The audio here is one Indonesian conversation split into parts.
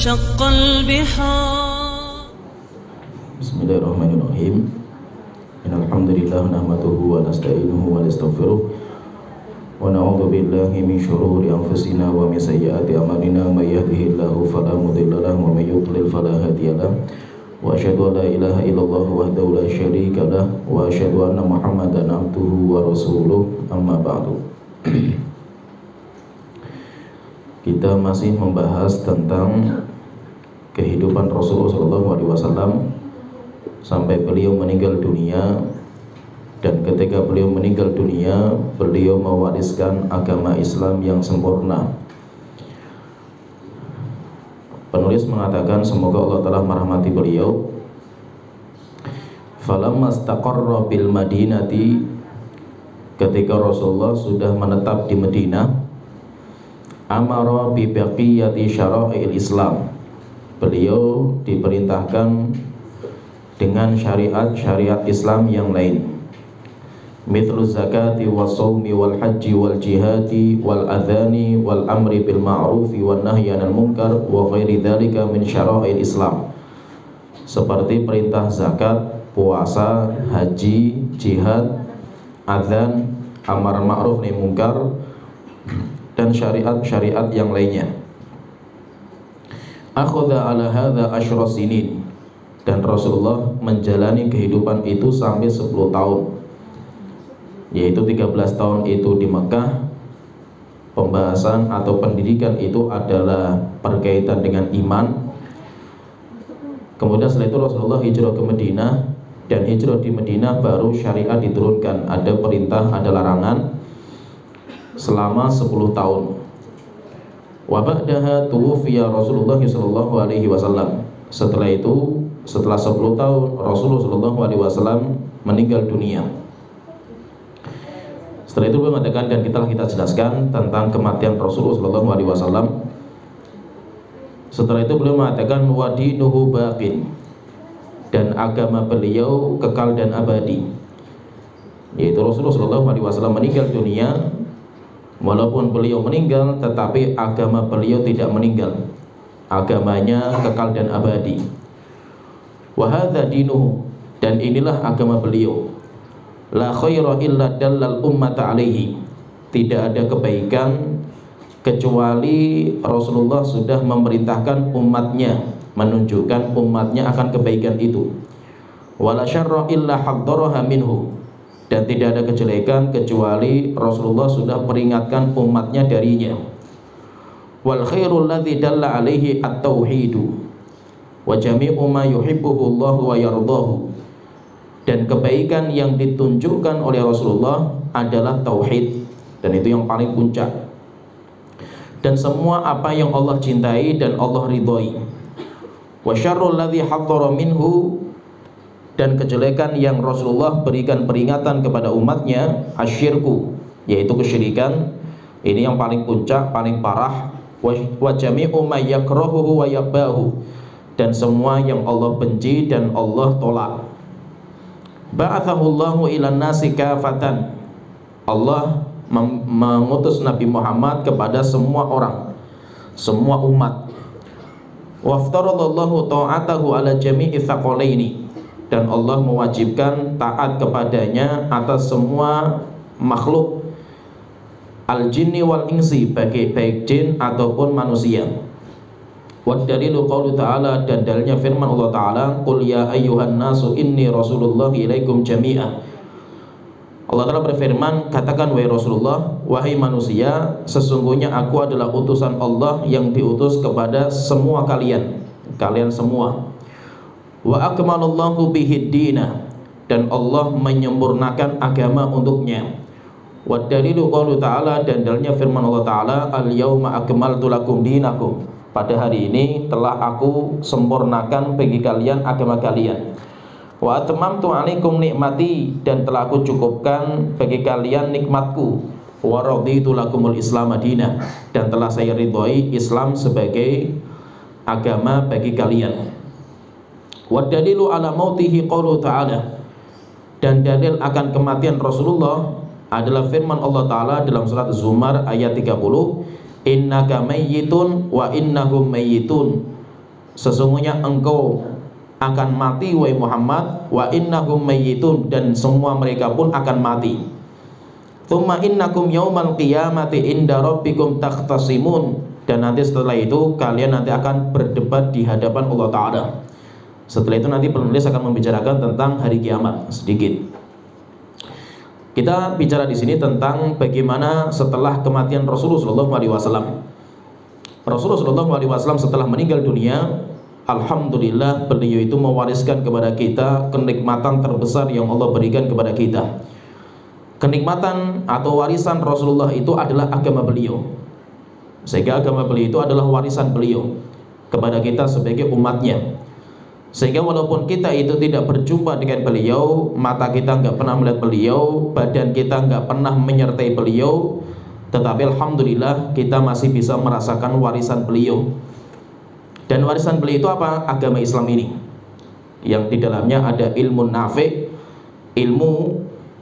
وانشق البحار. بسم الله الرحمن الرحيم. إن الحمد لله نحمده ونستعينه ونستغفره ونعوذ بالله من شرور أنفسنا ومن سيئات أعمالنا من يهده الله فلا مضل له ومن يضلل فلا هادي له وأشهد أن لا إله إلا الله وحده لا شريك له وأشهد أن محمدا عبده ورسوله أما بعد. Kita masih membahas tentang kehidupan Rasulullah SAW sampai beliau meninggal dunia, dan ketika beliau meninggal dunia, beliau mewariskan agama Islam yang sempurna. Penulis mengatakan semoga Allah telah merahmati beliau. Falamma istaqarra bil Madinati, ketika Rasulullah sudah menetap di Madinah, amara bi baqiyati syara'il Islam, beliau diperintahkan dengan syariat-syariat Islam yang lain, mithlu zakati was shaumi wal haji wal jihadi wal adhani wal amri bil ma'rufi wan nahyi 'anil munkar wa ghairi dzalika min syara'il Islam, seperti perintah zakat, puasa, haji, jihad, adzan, amar ma'ruf nahi munkar, dan syariat-syariat yang lainnya. Akhadha ala hadza asyra sinin, dan Rasulullah menjalani kehidupan itu sampai 10 tahun, yaitu 13 tahun itu di Mekah. Pembahasan atau pendidikan itu adalah berkaitan dengan iman. Kemudian setelah itu Rasulullah hijrah ke Madinah, dan hijrah di Madinah baru syariat diturunkan, ada perintah, ada larangan selama 10 tahun. Wa ba'daha tuwfiya Rasulullah sallallahu alaihi wasallam. Setelah itu, setelah 10 tahun Rasulullah sallallahu alaihi wasallam meninggal dunia. Setelah itu beliau mengatakan, dan kita jelaskan tentang kematian Rasulullah sallallahu alaihi wasallam. Setelah itu beliau mengatakan wa dinuhu baqin, dan agama beliau kekal dan abadi. Yaitu Rasulullah sallallahu alaihi wasallam meninggal dunia, walaupun beliau meninggal tetapi agama beliau tidak meninggal, agamanya kekal dan abadi. Wa hadza dinuhu, dan inilah agama beliau. La khaira illa dallal ummata alaihi, tidak ada kebaikan kecuali Rasulullah sudah memerintahkan umatnya, menunjukkan umatnya akan kebaikan itu. Wala syarra illa haddaraha minhu, dan tidak ada kejelekan kecuali Rasulullah sudah peringatkan umatnya darinya. Wal khairul ladzi dalla alaihi at-tauhidu wa jami'u ma yuhibbuhu Allah wa yardahu, dan kebaikan yang ditunjukkan oleh Rasulullah adalah tauhid, dan itu yang paling puncak, dan semua apa yang Allah cintai dan Allah ridhoi. Wa syarrul ladzi haddara minhu, dan kejelekan yang Rasulullah berikan peringatan kepada umatnya, asyirku, yaitu kesyirikan. Ini yang paling puncak, paling parah. Wa jami'u ma yakrahuhu wa yabahu, dan semua yang Allah benci dan Allah tolak. Ba'athahullahu ilan nasi kafatan, Allah mengutus Nabi Muhammad kepada semua orang, semua umat. Waftaradallahu ta'atahu ala jami'i thaqalaini, dan Allah mewajibkan taat kepadanya atas semua makhluk, al-jinni wal insi, baik jin ataupun manusia. Wa dalilu qaulu ta'ala, dan dalilnya firman Allah Ta'ala, qul ya ayyuhan nasu inni rasulullahi ilaikum jami'ah. Allah Ta'ala berfirman, katakan wahai Rasulullah, wahai manusia, sesungguhnya aku adalah utusan Allah yang diutus kepada semua kalian semua. Wa akmalallahu bihid dina, dan Allah menyempurnakan agama untuknya. Wa dalilu qaulu ta'ala, dan dalilnya firman Allah Ta'ala, al-yauma akmaltu lakum dinakum, pada hari ini telah aku sempurnakan bagi kalian agama kalian. Wa atmamtu 'alaikum nikmati, dan telah aku cukupkan bagi kalian nikmatku. Wa raditu lakumul Islam madinah, dan telah saya ridhoi Islam sebagai agama bagi kalian. Wa dalilu ala mautihi qaulu ta'ala, dan dalil akan kematian Rasulullah adalah firman Allah Ta'ala dalam surat Zumar ayat 30, innaka mayyitun wa innahum mayyitun, sesungguhnya engkau akan mati wahai Muhammad, wa innahum mayyitun, dan semua mereka pun akan mati. Tsumma innakum yaumal qiyamati inda rabbikum takhtasimun, dan nanti setelah itu kalian nanti akan berdebat di hadapan Allah Ta'ala. Setelah itu nanti penulis akan membicarakan tentang hari kiamat sedikit. Kita bicara di sini tentang bagaimana setelah kematian Rasulullah SAW. Rasulullah SAW setelah meninggal dunia, alhamdulillah beliau itu mewariskan kepada kita kenikmatan terbesar yang Allah berikan kepada kita. Kenikmatan atau warisan Rasulullah itu adalah agama beliau. Sehingga agama beliau itu adalah warisan beliau kepada kita sebagai umatnya. Sehingga walaupun kita itu tidak berjumpa dengan beliau, mata kita nggak pernah melihat beliau, badan kita nggak pernah menyertai beliau, tetapi alhamdulillah kita masih bisa merasakan warisan beliau. Dan warisan beliau itu apa? Agama Islam ini, yang di dalamnya ada ilmu nafi', ilmu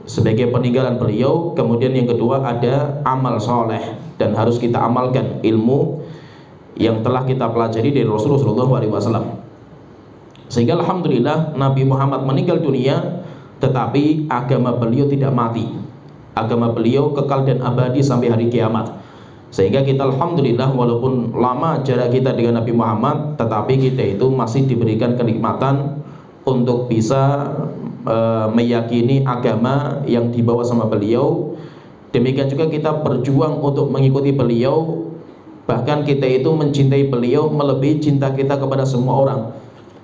sebagai peninggalan beliau. Kemudian yang kedua ada amal soleh, dan harus kita amalkan ilmu yang telah kita pelajari dari Rasulullah SAW. Sehingga alhamdulillah Nabi Muhammad meninggal dunia, tetapi agama beliau tidak mati. Agama beliau kekal dan abadi sampai hari kiamat. Sehingga kita alhamdulillah walaupun lama jarak kita dengan Nabi Muhammad, tetapi kita itu masih diberikan kenikmatan untuk bisa meyakini agama yang dibawa sama beliau. Demikian juga kita berjuang untuk mengikuti beliau. Bahkan kita itu mencintai beliau melebihi cinta kita kepada semua orang.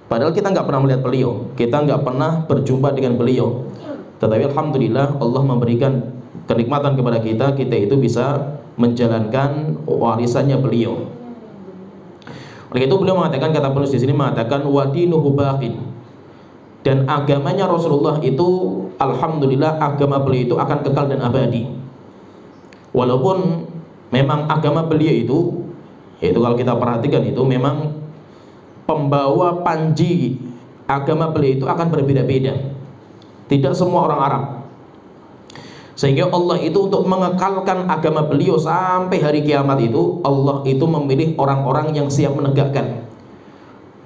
Padahal kita nggak pernah melihat beliau, kita nggak pernah berjumpa dengan beliau, tetapi alhamdulillah Allah memberikan kenikmatan kepada kita, kita itu bisa menjalankan warisannya beliau. Oleh itu beliau mengatakan, kata penulis di sini mengatakan wadinuhu baqin, dan agamanya Rasulullah itu alhamdulillah agama beliau itu akan kekal dan abadi. Walaupun memang agama beliau itu, yaitu kalau kita perhatikan itu memang pembawa panji agama beliau itu akan berbeda-beda. Tidak semua orang Arab. Sehingga Allah itu untuk mengekalkan agama beliau sampai hari kiamat itu, Allah itu memilih orang-orang yang siap menegakkan.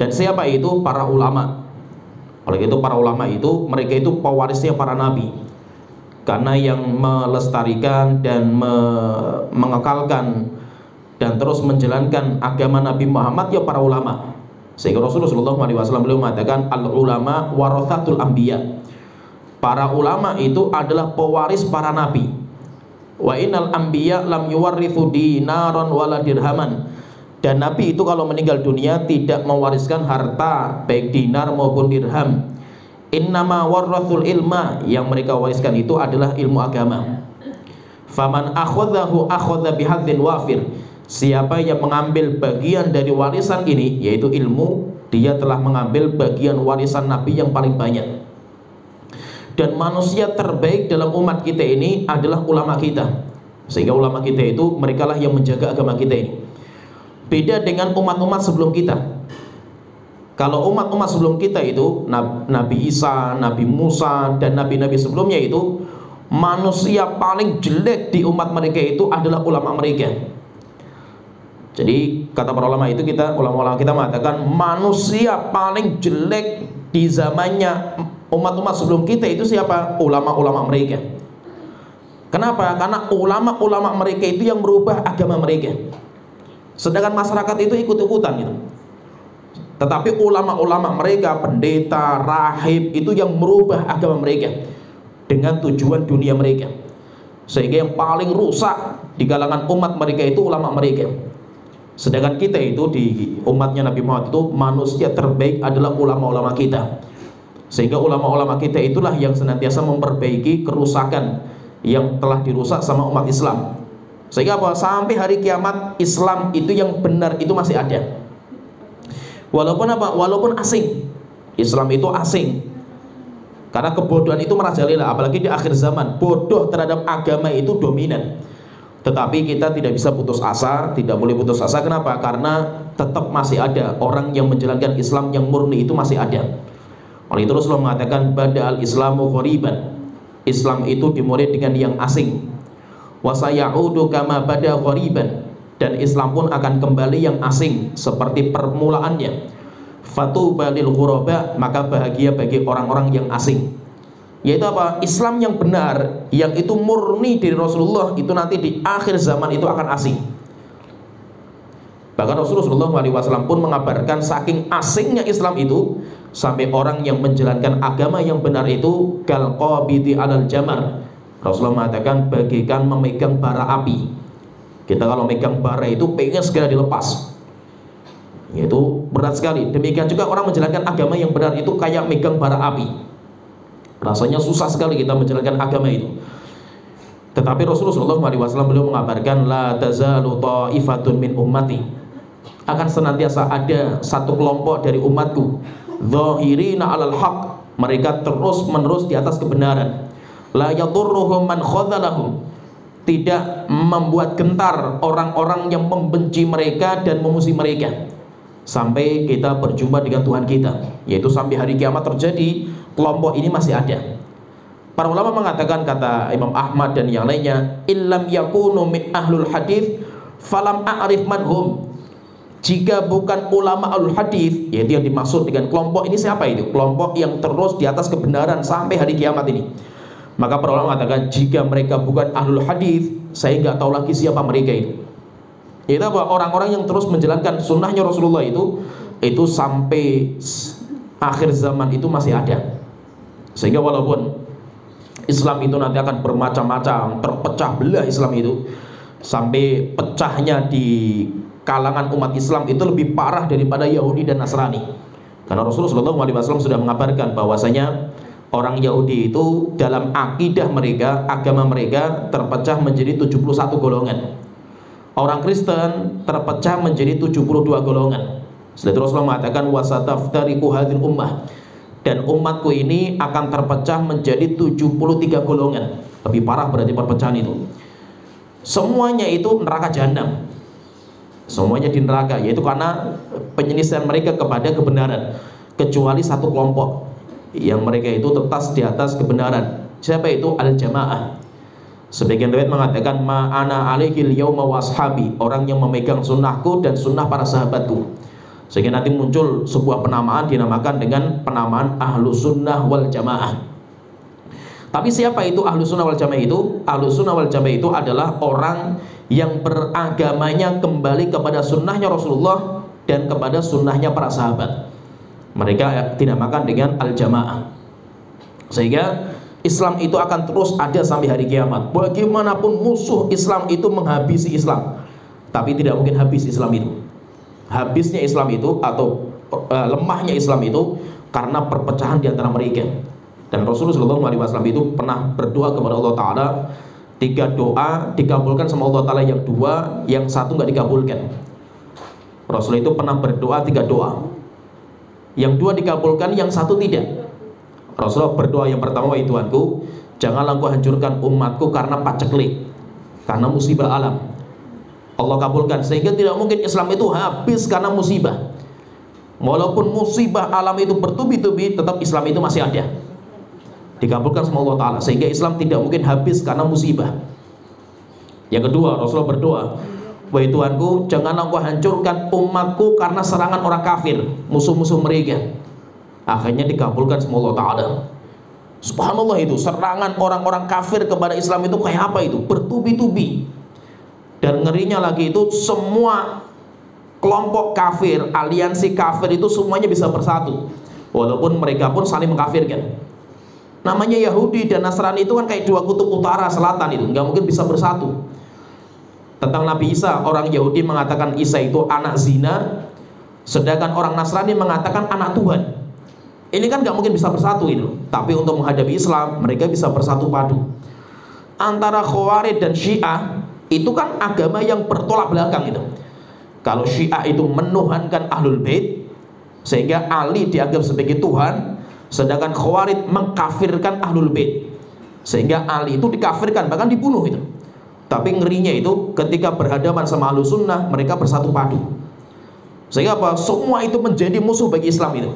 Dan siapa itu? Para ulama. Oleh itu para ulama itu, mereka itu pewarisnya para nabi. Karena yang melestarikan dan mengekalkan dan terus menjalankan agama Nabi Muhammad ya para ulama. Sehingga Rasulullah SAW beliau mengatakan al-ulama warathatul anbiya. Para ulama itu adalah pewaris para nabi. Wa innal anbiya lam yuwarrithu dinaron wala dirhaman. Dan nabi itu kalau meninggal dunia tidak mewariskan harta baik dinar maupun dirham. Innama warrathul ilma, yang mereka wariskan itu adalah ilmu agama. Faman akhadhahu akhadha bihadzin wafir. Siapa yang mengambil bagian dari warisan ini, yaitu ilmu, dia telah mengambil bagian warisan Nabi yang paling banyak. Dan manusia terbaik dalam umat kita ini adalah ulama kita. Sehingga ulama kita itu, mereka lah yang menjaga agama kita ini. Beda dengan umat-umat sebelum kita. Kalau umat-umat sebelum kita itu, Nabi Isa, Nabi Musa, dan nabi-nabi sebelumnya itu, manusia paling jelek di umat mereka itu adalah ulama mereka. Jadi kata para ulama itu, ulama-ulama kita mengatakan manusia paling jelek di zamannya umat-umat sebelum kita itu siapa? Ulama-ulama mereka. Kenapa? Karena ulama-ulama mereka itu yang merubah agama mereka. Sedangkan masyarakat itu ikut-ikutan gitu. Tetapi ulama-ulama mereka, pendeta, rahib itu yang merubah agama mereka dengan tujuan dunia mereka. Sehingga yang paling rusak di kalangan umat mereka itu ulama mereka. Sedangkan kita itu di umatnya Nabi Muhammad itu manusia terbaik adalah ulama-ulama kita. Sehingga ulama-ulama kita itulah yang senantiasa memperbaiki kerusakan yang telah dirusak sama umat Islam. Sehingga apa? Sampai hari kiamat Islam itu yang benar itu masih ada. Walaupun apa? Walaupun asing. Islam itu asing. Karena kebodohan itu merajalela, apalagi di akhir zaman. Bodoh terhadap agama itu dominan. Tetapi kita tidak bisa putus asa, tidak boleh putus asa. Kenapa? Karena tetap masih ada orang yang menjalankan Islam yang murni itu masih ada. Oleh itu Rasulullah mengatakan bada'al islamu ghoriban. Islam itu dimulai dengan yang asing. Wa sayaudu kama bada ghoriban. Dan Islam pun akan kembali yang asing seperti permulaannya. Fatuba lil ghuraba, maka bahagia bagi orang-orang yang asing. Yaitu apa? Islam yang benar, yang itu murni dari Rasulullah, itu nanti di akhir zaman itu akan asing. Bahkan Rasulullah SAW pun mengabarkan saking asingnya Islam itu, sampai orang yang menjalankan agama yang benar itu kal qabidi alal jamar. Rasulullah mengatakan bagaikan memegang bara api. Kita kalau megang bara itu pengen segera dilepas, itu berat sekali. Demikian juga orang menjalankan agama yang benar itu kayak megang bara api, rasanya susah sekali kita menjalankan agama itu. Tetapi Rasulullah SAW beliau mengabarkan la tazalu ta'ifatun min ummati, akan senantiasa ada satu kelompok dari umatku zahirina alal haq, mereka terus menerus di atas kebenaran. La yadurruhum man khadzalahum, tidak membuat gentar orang-orang yang membenci mereka dan memusuhi mereka, sampai kita berjumpa dengan Tuhan kita, yaitu sampai hari kiamat terjadi, kelompok ini masih ada. Para ulama mengatakan, kata Imam Ahmad dan yang lainnya, illam yakunu min ahlul hadith falam a'rif manhum, jika bukan ulama ahlul hadith, yaitu yang dimaksud dengan kelompok ini siapa itu? Kelompok yang terus di atas kebenaran sampai hari kiamat ini. Maka para ulama mengatakan, jika mereka bukan ahlul hadith, saya nggak tahu lagi siapa mereka itu. Yaitu apa? Orang-orang yang terus menjalankan sunnahnya Rasulullah itu sampai akhir zaman itu masih ada. Sehingga walaupun Islam itu nanti akan bermacam-macam, terpecah belah Islam itu, sampai pecahnya di kalangan umat Islam itu lebih parah daripada Yahudi dan Nasrani. Karena Rasulullah SAW sudah mengabarkan bahwasanya orang Yahudi itu dalam akidah mereka, agama mereka terpecah menjadi 71 golongan. Orang Kristen terpecah menjadi 72 golongan. Setelah itu Rasulullah mengatakan wasataftariqu hadhil ummah, dan umatku ini akan terpecah menjadi 73 golongan. Lebih parah berarti perpecahan itu. Semuanya itu neraka jahanam. Semuanya di neraka, yaitu karena penyelisihan mereka kepada kebenaran, kecuali satu kelompok yang mereka itu tetap di atas kebenaran. Siapa itu? Al-jamaah. Sebagian riwayat mengatakan ma'ana alaihil yauma washabi, orang yang memegang sunnahku dan sunnah para sahabatku. Sehingga nanti muncul sebuah penamaan dinamakan dengan penamaan ahlu sunnah wal jamaah. Tapi siapa itu ahlu sunnah wal jamaah itu? Ahlu sunnah wal jamaah itu adalah orang yang beragamanya kembali kepada sunnahnya Rasulullah dan kepada sunnahnya para sahabat. Mereka dinamakan dengan al-jamaah. Sehingga Islam itu akan terus ada sampai hari kiamat. Bagaimanapun musuh Islam itu menghabisi Islam, tapi tidak mungkin habis Islam itu. Habisnya Islam itu atau lemahnya Islam itu karena perpecahan di antara mereka. Dan Rasulullah SAW itu pernah berdoa kepada Allah Ta'ala, 3 doa dikabulkan sama Allah Ta'ala, yang 2, yang 1 nggak dikabulkan. Rasul itu pernah berdoa 3 doa, yang 2 dikabulkan, yang 1 tidak. Rasulullah berdoa yang pertama, wahai Tuhanku, janganlah Engkau hancurkan umatku karena paceklik, karena musibah alam. Allah kabulkan, sehingga tidak mungkin Islam itu habis karena musibah. Walaupun musibah alam itu bertubi-tubi, tetap Islam itu masih ada, dikabulkan sama Allah Ta'ala. Sehingga Islam tidak mungkin habis karena musibah. Yang kedua, Rasulullah berdoa, wahai Tuhanku, janganlah Engkau hancurkan umatku karena serangan orang kafir, musuh-musuh mereka. Akhirnya dikabulkan sama Allah Ta'ala. Subhanallah, itu serangan orang-orang kafir kepada Islam itu kayak apa itu? Bertubi-tubi. Dan ngerinya lagi itu semua kelompok kafir, aliansi kafir itu semuanya bisa bersatu, walaupun mereka pun saling mengkafirkan. Namanya Yahudi dan Nasrani itu kan kayak 2 kutub utara selatan, itu nggak mungkin bisa bersatu. Tentang Nabi Isa, orang Yahudi mengatakan Isa itu anak zina, sedangkan orang Nasrani mengatakan anak Tuhan. Ini kan nggak mungkin bisa bersatu itu. Tapi untuk menghadapi Islam, mereka bisa bersatu padu. Antara Khawarij dan Syiah itu kan agama yang bertolak belakang itu. Kalau Syiah itu menuhankan Ahlul Bait, sehingga Ali dianggap sebagai Tuhan, sedangkan Khawarij mengkafirkan Ahlul Bait, sehingga Ali itu dikafirkan, bahkan dibunuh itu. Tapi ngerinya itu ketika berhadapan sama Ahlus Sunnah, mereka bersatu padu. Sehingga apa? Semua itu menjadi musuh bagi Islam itu.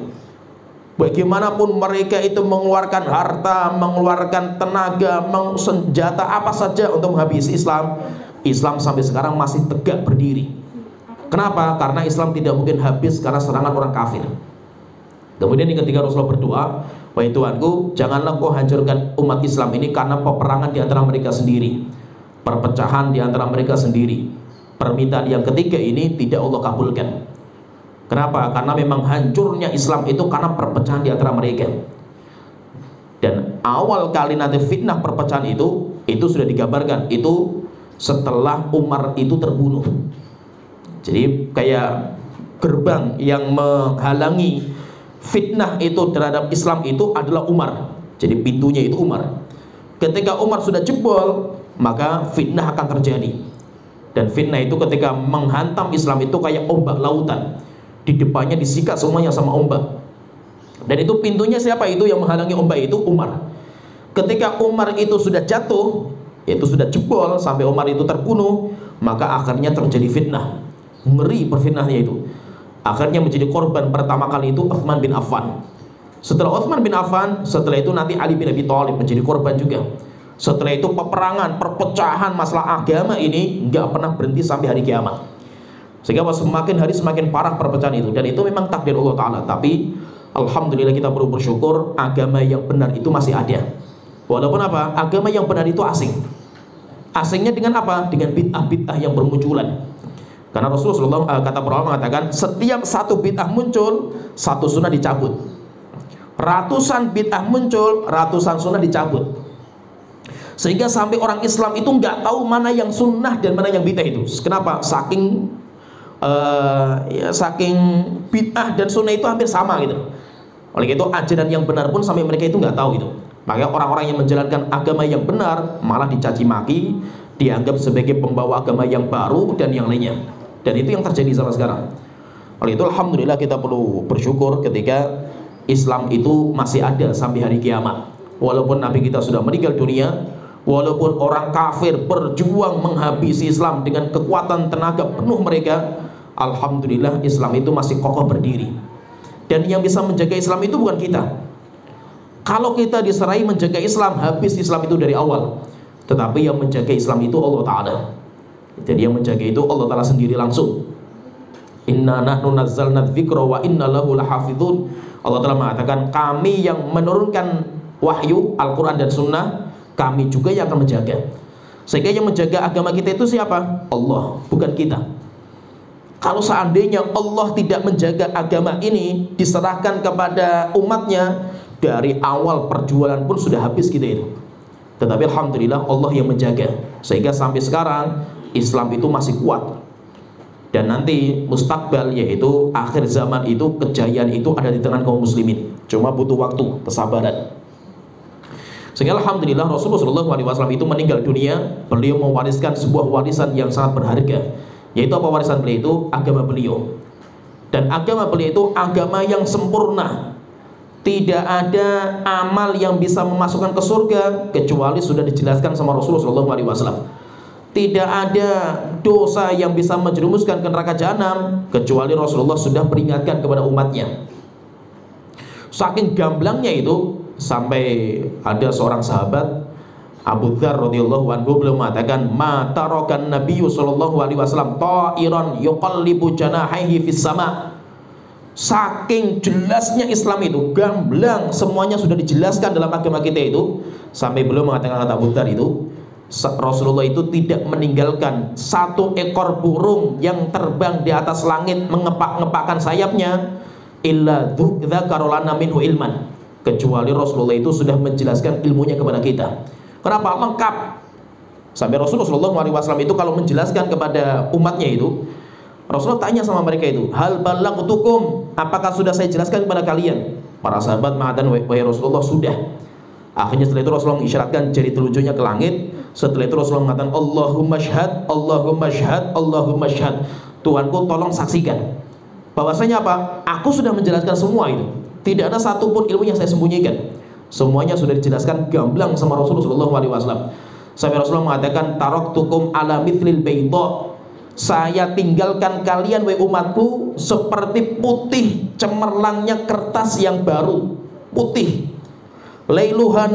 Bagaimanapun mereka itu mengeluarkan harta, mengeluarkan tenaga, senjata apa saja untuk menghabisi Islam, Islam sampai sekarang masih tegak berdiri. Kenapa? Karena Islam tidak mungkin habis karena serangan orang kafir. Kemudian yang ketiga, Rasulullah berdoa, wahai Tuhanku, janganlah kau hancurkan umat Islam ini karena peperangan di antara mereka sendiri, perpecahan di antara mereka sendiri. Permintaan yang ketiga ini tidak Allah kabulkan. Kenapa? Karena memang hancurnya Islam itu karena perpecahan di antara mereka. Dan awal kali nanti fitnah perpecahan itu sudah digambarkan, itu setelah Umar itu terbunuh. Jadi kayak gerbang yang menghalangi fitnah itu terhadap Islam itu adalah Umar. Jadi pintunya itu Umar. Ketika Umar sudah jebol, maka fitnah akan terjadi. Dan fitnah itu ketika menghantam Islam itu kayak ombak lautan. Di depannya disikat semuanya sama ombak. Dan itu pintunya siapa itu yang menghalangi ombak itu? Umar. Ketika Umar itu sudah jatuh, itu sudah jebol sampai Umar itu terbunuh, maka akhirnya terjadi fitnah. Ngeri perfitnahnya itu. Akhirnya menjadi korban pertama kali itu Utsman bin Affan. Setelah Utsman bin Affan, setelah itu nanti Ali bin Abi Thalib menjadi korban juga. Setelah itu peperangan, perpecahan masalah agama ini nggak pernah berhenti sampai hari kiamat. Sehingga semakin hari semakin parah perpecahan itu. Dan itu memang takdir Allah Ta'ala. Tapi alhamdulillah kita perlu bersyukur, agama yang benar itu masih ada. Walaupun apa? Agama yang benar itu asing. Asingnya dengan apa? Dengan bid'ah-bid'ah yang bermunculan. Karena Rasulullah kata para ulama mengatakan, setiap satu bid'ah muncul, satu sunnah dicabut. Ratusan bid'ah muncul, ratusan sunnah dicabut. Sehingga sampai orang Islam itu nggak tahu mana yang sunnah dan mana yang bid'ah itu. Kenapa? Saking bid'ah dan sunnah itu hampir sama gitu. Oleh itu ajaran yang benar pun sampai mereka itu nggak tahu gitu. Makanya orang-orang yang menjalankan agama yang benar malah dicaci maki, dianggap sebagai pembawa agama yang baru dan yang lainnya. Dan itu yang terjadi zaman sekarang. Oleh itu alhamdulillah kita perlu bersyukur ketika Islam itu masih ada sampai hari kiamat. Walaupun Nabi kita sudah meninggal dunia, walaupun orang kafir berjuang menghabisi Islam dengan kekuatan tenaga penuh mereka, alhamdulillah Islam itu masih kokoh berdiri. Dan yang bisa menjaga Islam itu bukan kita. Kalau kita diserai menjaga Islam, habis Islam itu dari awal. Tetapi yang menjaga Islam itu Allah Ta'ala. Jadi yang menjaga itu Allah Ta'ala sendiri langsung. Inna nahnu nazzalna dzikra wa inna lahu lahafidhun. Allah Ta'ala mengatakan, kami yang menurunkan wahyu Al-Quran dan Sunnah, kami juga yang akan menjaga. Sehingga yang menjaga agama kita itu siapa? Allah, bukan kita. Kalau seandainya Allah tidak menjaga agama ini, diserahkan kepada umatnya, dari awal perjuangan pun sudah habis kita itu. Tetapi alhamdulillah Allah yang menjaga, sehingga sampai sekarang Islam itu masih kuat. Dan nanti mustakbal, yaitu akhir zaman itu, kejayaan itu ada di tangan kaum muslimin. Cuma butuh waktu, kesabaran. Sehingga alhamdulillah Rasulullah SAW itu meninggal dunia, beliau mewariskan sebuah warisan yang sangat berharga. Yaitu apa warisan beliau itu? Agama beliau. Dan agama beliau itu agama yang sempurna. Tidak ada amal yang bisa memasukkan ke surga kecuali sudah dijelaskan sama Rasulullah SAW. Tidak ada dosa yang bisa menjerumuskan ke neraka jahanam kecuali Rasulullah sudah peringatkan kepada umatnya. Saking gamblangnya itu, sampai ada seorang sahabat Abu Dzar radhiyallahu anhu beliau mengatakan, ma tarakan Nabiyyu sallallahu alaihi wasallam ta'iran yuqallibu janahihi fis sama. Saking jelasnya Islam itu, gamblang, semuanya sudah dijelaskan dalam agama kita itu, sampai beliau mengatakan kata Abu Dzar itu, Rasulullah itu tidak meninggalkan satu ekor burung yang terbang di atas langit mengepak-ngepakkan sayapnya illa dzakarola minhu ilman, kecuali Rasulullah itu sudah menjelaskan ilmunya kepada kita. Kenapa? Lengkap. Sampai Rasulullah SAW itu kalau menjelaskan kepada umatnya itu, Rasulullah tanya sama mereka itu, hal balaghtukum, apakah sudah saya jelaskan kepada kalian? Para sahabat mengatakan, wahai Rasulullah, sudah. Akhirnya setelah itu Rasulullah mengisyaratkan jari telunjuknya ke langit. Setelah itu Rasulullah mengatakan, Allahumma syhad, Allahumma syhad, Allahumma syhad. Tuhanku tolong saksikan bahwasanya apa? Aku sudah menjelaskan semua itu. Tidak ada satupun ilmu yang saya sembunyikan. Semuanya sudah dijelaskan gamblang sama Rasulullah SAW. Sampai Rasulullah mengatakan, taraktukum ala mithlil bayda, saya tinggalkan kalian wahai umatku seperti putih cemerlangnya kertas yang baru, putih. Lailuha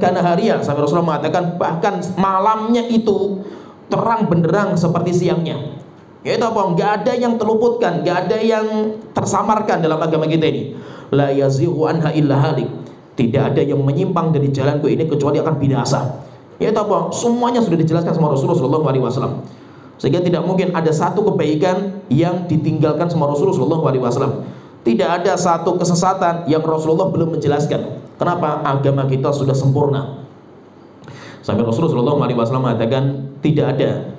kanahariya, sampai Rasulullah mengatakan bahkan malamnya itu terang benderang seperti siangnya. Yaitu apa? Nggak ada yang terluputkan, nggak ada yang tersamarkan dalam agama kita ini. la yazighu anha illa halik. Tidak ada yang menyimpang dari jalanku ini kecuali akan binasa. Yaitu apa? Semuanya sudah dijelaskan sama Rasulullah SAW. Sehingga tidak mungkin ada satu kebaikan yang ditinggalkan sama Rasulullah SAW. Tidak ada satu kesesatan yang Rasulullah belum menjelaskan. Kenapa? Agama kita sudah sempurna. Sampai Rasulullah SAW mengatakan, tidak ada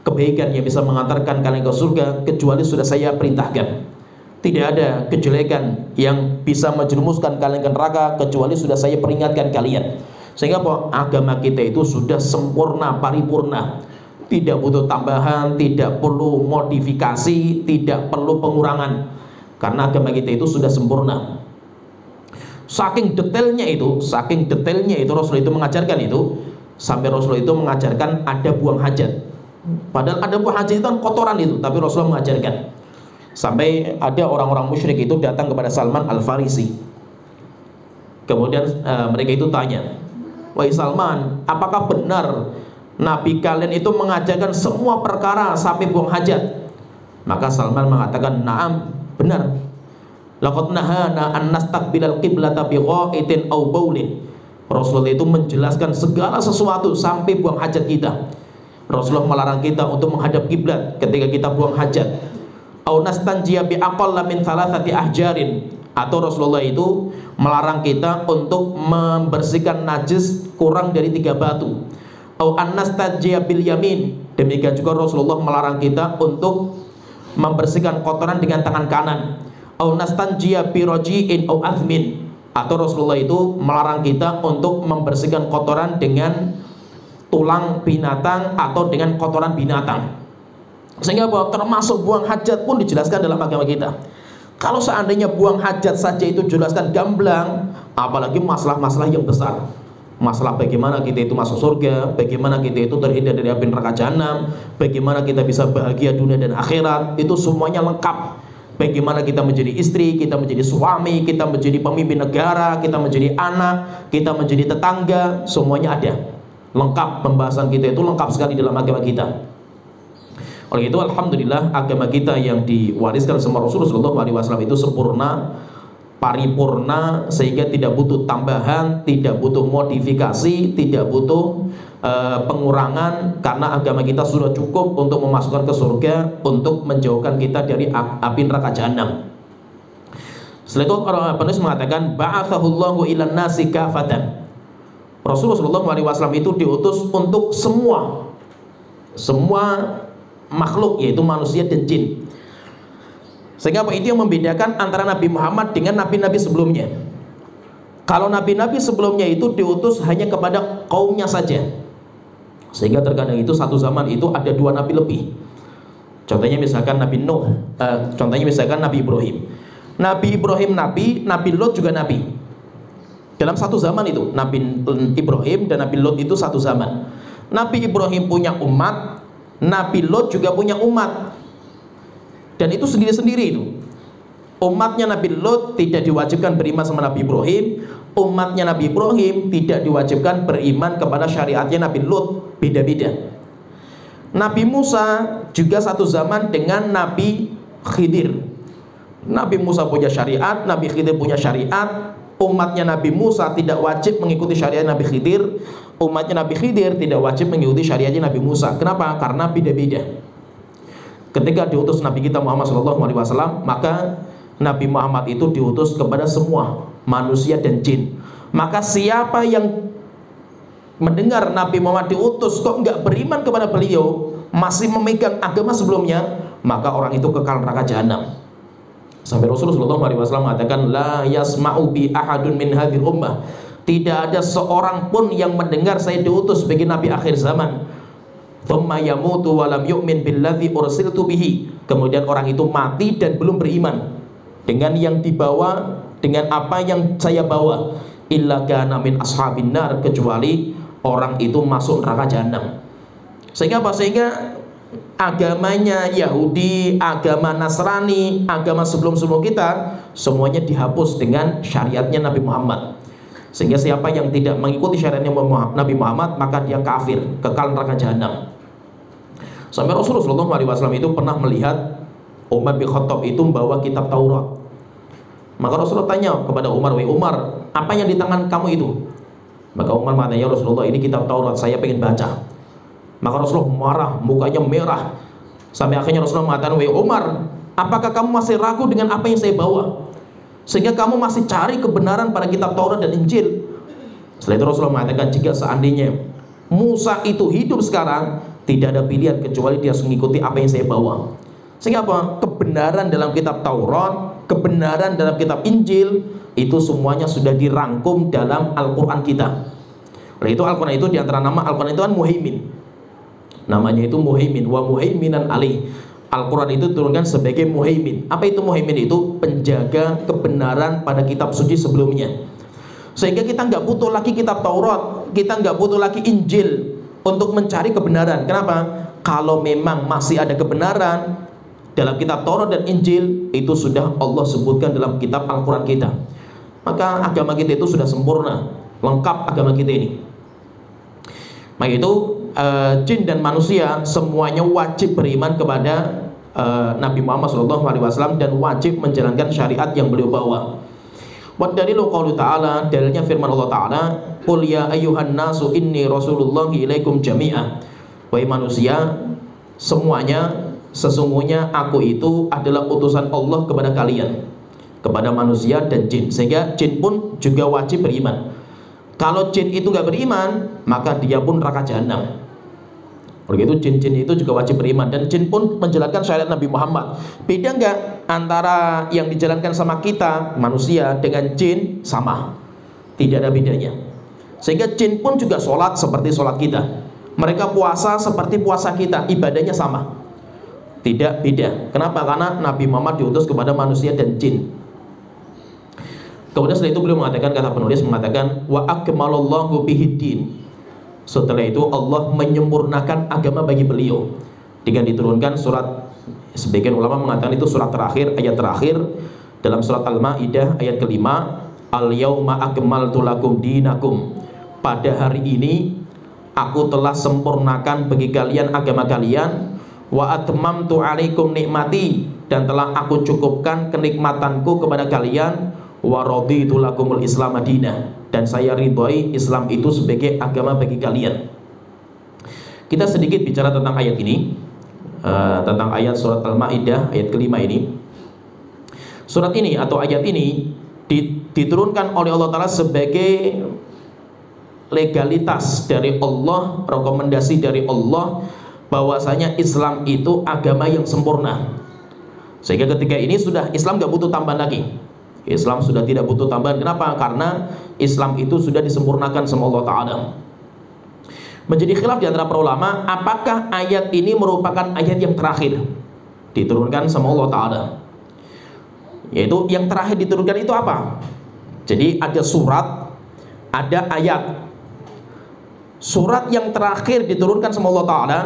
kebaikan yang bisa mengantarkan kalian ke surga kecuali sudah saya perintahkan. Tidak ada kejelekan yang bisa menjerumuskan kalian ke neraka kecuali sudah saya peringatkan kalian. Sehingga agama kita itu sudah sempurna, paripurna. Tidak butuh tambahan, tidak perlu modifikasi, tidak perlu pengurangan. Karena agama kita itu sudah sempurna. Saking detailnya itu Rasulullah itu mengajarkan itu, sampai Rasulullah itu mengajarkan ada buang hajat. Padahal ada buang hajat itu kan kotoran itu, tapi Rasulullah mengajarkan. Sampai ada orang-orang musyrik itu datang kepada Salman Al-Farisi. Kemudian mereka itu tanya, wahai Salman, apakah benar Nabi kalian itu mengajarkan semua perkara sampai buang hajat? Maka Salman mengatakan, na'am, benar. Laqad nahana an nastaqbilal qiblata bi ghaitin aw baulin. Rasulullah itu menjelaskan segala sesuatu sampai buang hajat kita. Rasulullah melarang kita untuk menghadap kiblat ketika kita buang hajat. Aw nastanjiya bi aqalla min thalathati ahjarin. Atau Rasulullah itu melarang kita untuk membersihkan najis kurang dari 3 batu. Au annastajiya bil yamin. Demikian juga Rasulullah melarang kita untuk membersihkan kotoran dengan tangan kanan. Au nastanjiya bi raji'in au azmin. Atau Rasulullah itu melarang kita untuk membersihkan kotoran dengan tulang binatang atau dengan kotoran binatang. Sehingga termasuk buang hajat pun dijelaskan dalam agama kita. Kalau seandainya buang hajat saja itu jelaskan gamblang, apalagi masalah-masalah yang besar. Masalah bagaimana kita itu masuk surga, bagaimana kita itu terhindar dari api neraka jahanam, bagaimana kita bisa bahagia dunia dan akhirat, itu semuanya lengkap. Bagaimana kita menjadi istri, kita menjadi suami, kita menjadi pemimpin negara, kita menjadi anak, kita menjadi tetangga, semuanya ada. Lengkap, pembahasan kita itu lengkap sekali dalam agama kita. Oleh itu alhamdulillah agama kita yang diwariskan sama Rasulullah SAW itu sempurna, paripurna, sehingga tidak butuh tambahan, tidak butuh modifikasi, tidak butuh pengurangan, karena agama kita sudah cukup untuk memasukkan ke surga, untuk menjauhkan kita dari api neraka jahanam. Setelah itu penulis mengatakan ba'athahullahu ilan nasi kafatan. Rasulullah SAW itu diutus untuk semua makhluk, yaitu manusia dan jin. Sehingga itu yang membedakan antara Nabi Muhammad dengan nabi-nabi sebelumnya. Kalau nabi-nabi sebelumnya itu diutus hanya kepada kaumnya saja, sehingga terkadang itu satu zaman itu ada 2 nabi lebih. Contohnya misalkan Nabi Nuh, contohnya misalkan Nabi Ibrahim. Nabi Ibrahim nabi, Nabi Lot juga nabi. Dalam satu zaman itu Nabi Ibrahim dan Nabi Lot itu satu zaman. Nabi Ibrahim punya umat, Nabi Lot juga punya umat, dan itu sendiri-sendiri itu. Umatnya Nabi Lot tidak diwajibkan beriman sama Nabi Ibrahim, umatnya Nabi Ibrahim tidak diwajibkan beriman kepada syariatnya Nabi Lot, beda-beda. Nabi Musa juga satu zaman dengan Nabi Khidir. Nabi Musa punya syariat, Nabi Khidir punya syariat. Umatnya Nabi Musa tidak wajib mengikuti syariat Nabi Khidir, umatnya Nabi Khidir tidak wajib mengikuti syariatnya Nabi Musa. Kenapa? Karena beda-beda. Ketika diutus Nabi kita Muhammad SAW, maka Nabi Muhammad itu diutus kepada semua manusia dan jin. Maka siapa yang mendengar Nabi Muhammad diutus kok enggak beriman kepada beliau, masih memegang agama sebelumnya, maka orang itu kekal neraka jahanam. Sampai Rasulullah SAW mengatakan, la yasma'u bi ahadun min hadhil ummah. Tidak ada seorang pun yang mendengar saya diutus sebagai Nabi akhir zaman. Thumma yamutu wa lam yu'min billadzi ursiltu bihi. Kemudian orang itu mati dan belum beriman dengan yang dibawa, dengan apa yang saya bawa. Illa kana min ashabin nar, kecuali orang itu masuk neraka jahanam. Sehingga apa? Sehingga agamanya Yahudi, agama Nasrani, agama sebelum-sebelum kita, semuanya dihapus dengan syariatnya Nabi Muhammad. Sehingga siapa yang tidak mengikuti syariatnya Nabi Muhammad, maka dia kafir, kekal neraka jahanam. Sampai Rasulullah SAW itu pernah melihat Umar bin Khattab itu membawa kitab Taurat. Maka Rasulullah tanya kepada Umar, "Wahai Umar, apa yang di tangan kamu itu?" Maka Umar mengatakan, "Ya Rasulullah, ini kitab Taurat, saya pengen baca." Maka Rasulullah marah, mukanya merah. Sampai akhirnya Rasulullah mengatakan, "Wahai Umar, apakah kamu masih ragu dengan apa yang saya bawa? Sehingga kamu masih cari kebenaran pada kitab Taurat dan Injil?" Setelah itu Rasulullah mengatakan, "Jika seandainya Musa itu hidup sekarang, tidak ada pilihan kecuali dia mengikuti apa yang saya bawa." Sehingga apa? Kebenaran dalam kitab Taurat, kebenaran dalam kitab Injil, itu semuanya sudah dirangkum dalam Al-Quran kita. Oleh itu Al-Quran itu diantara nama Al-Quran itu kan muhaimin. Namanya itu muhaimin, wa muhaiminan alaih. Al-Quran itu diturunkan sebagai muhaimin. Apa itu muhaimin? Itu penjaga kebenaran pada kitab suci sebelumnya. Sehingga kita nggak butuh lagi kitab Taurat, kita nggak butuh lagi Injil untuk mencari kebenaran. Kenapa? Kalau memang masih ada kebenaran dalam kitab Taurat dan Injil, itu sudah Allah sebutkan dalam kitab Al-Quran kita. Maka agama kita itu sudah sempurna, lengkap agama kita ini. Maka itu jin dan manusia semuanya wajib beriman kepada Nabi Muhammad SAW dan wajib menjalankan syariat yang beliau bawa. Wa dalilu qaulu ta'ala, dalilnya firman Allah Ta'ala, "Qul ya ayyuhan nasu inni rasulullahi ilaikum jami'a." Wahai manusia semuanya, sesungguhnya aku itu adalah utusan Allah kepada kalian, kepada manusia dan jin. Sehingga jin pun juga wajib beriman. Kalau jin itu nggak beriman, maka dia pun neraka jahanam. Begitu jin-jin itu juga wajib beriman, dan jin pun menjalankan syariat Nabi Muhammad. Beda nggak antara yang dijalankan sama kita manusia dengan jin? Sama, tidak ada bedanya. Sehingga jin pun juga sholat seperti sholat kita, mereka puasa seperti puasa kita, ibadahnya sama, tidak beda. Kenapa? Karena Nabi Muhammad diutus kepada manusia dan jin. Kemudian setelah itu beliau mengatakan, kata penulis mengatakan, "Wa akmalallahu bihiddin." Setelah itu Allah menyempurnakan agama bagi beliau dengan diturunkan surat, sebagian ulama mengatakan itu surat terakhir, ayat terakhir dalam surat Al-Maidah ayat kelima, "Al-yauma akmaltu lakum dinakum." Pada hari ini aku telah sempurnakan bagi kalian agama kalian, "wa atmamtu alaikum nikmati," dan telah aku cukupkan kenikmatanku kepada kalian, "wa raditu lakumul Islam madinah," dan saya ridhoi Islam itu sebagai agama bagi kalian. Kita sedikit bicara tentang ayat ini, tentang ayat surat Al-Maidah ayat kelima ini. Surat ini atau ayat ini diturunkan oleh Allah Ta'ala sebagai legalitas dari Allah, rekomendasi dari Allah bahwasanya Islam itu agama yang sempurna. Sehingga ketika ini sudah Islam gak butuh tambahan lagi. Islam sudah tidak butuh tambahan. Kenapa? Karena Islam itu sudah disempurnakan sama Allah Ta'ala. Menjadi khilaf di antara para ulama, apakah ayat ini merupakan ayat yang terakhir diturunkan sama Allah Ta'ala? Yaitu yang terakhir diturunkan itu apa? Jadi ada surat, ada ayat. Surat yang terakhir diturunkan sama Allah Ta'ala,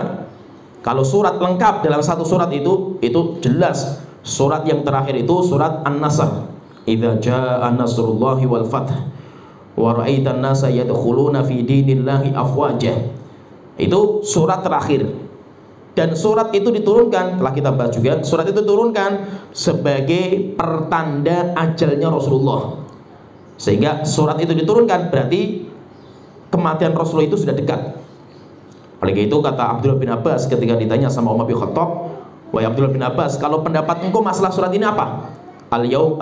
kalau surat lengkap dalam satu surat itu jelas. Surat yang terakhir itu surat An-Nasr. "Idza jaa nasrullahi wal fath wa ra'aitan nasa yadkhuluna fi dinillahi afwaja." Itu surat terakhir. Dan surat itu diturunkan, telah kita bahas juga, surat itu diturunkan sebagai pertanda ajalnya Rasulullah. Sehingga surat itu diturunkan berarti kematian Rasulullah itu sudah dekat. Oleh itu kata Abdullah bin Abbas ketika ditanya sama Umar bin Khattab, "Wahai Abdullah bin Abbas, kalau pendapat engkau masalah surat ini apa? Al-yaum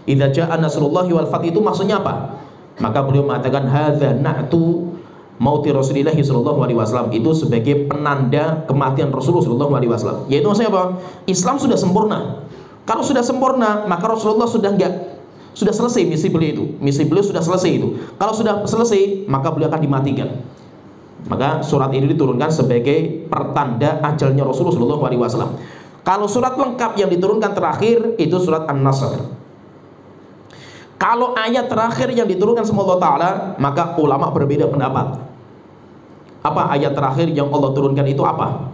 idza jaa nasrullahi wal fath itu maksudnya apa?" Maka beliau mengatakan, "Hadza na'tu mauti Rasulillah sallallahu alaihi wasallam." Itu sebagai penanda kematian Rasulullah sallallahu alaihi wasallam. Yaitu maksudnya apa? Islam sudah sempurna. Kalau sudah sempurna, maka Rasulullah sudah selesai misi beliau itu. Misi beliau sudah selesai itu. Kalau sudah selesai, maka beliau akan dimatikan. Maka surat ini diturunkan sebagai pertanda ajalnya Rasulullah sallallahu alaihi wasallam. Kalau surat lengkap yang diturunkan terakhir itu surat An-Nasr. Kalau ayat terakhir yang diturunkan sama Allah Ta'ala, maka ulama berbeda pendapat. Apa ayat terakhir yang Allah turunkan itu apa?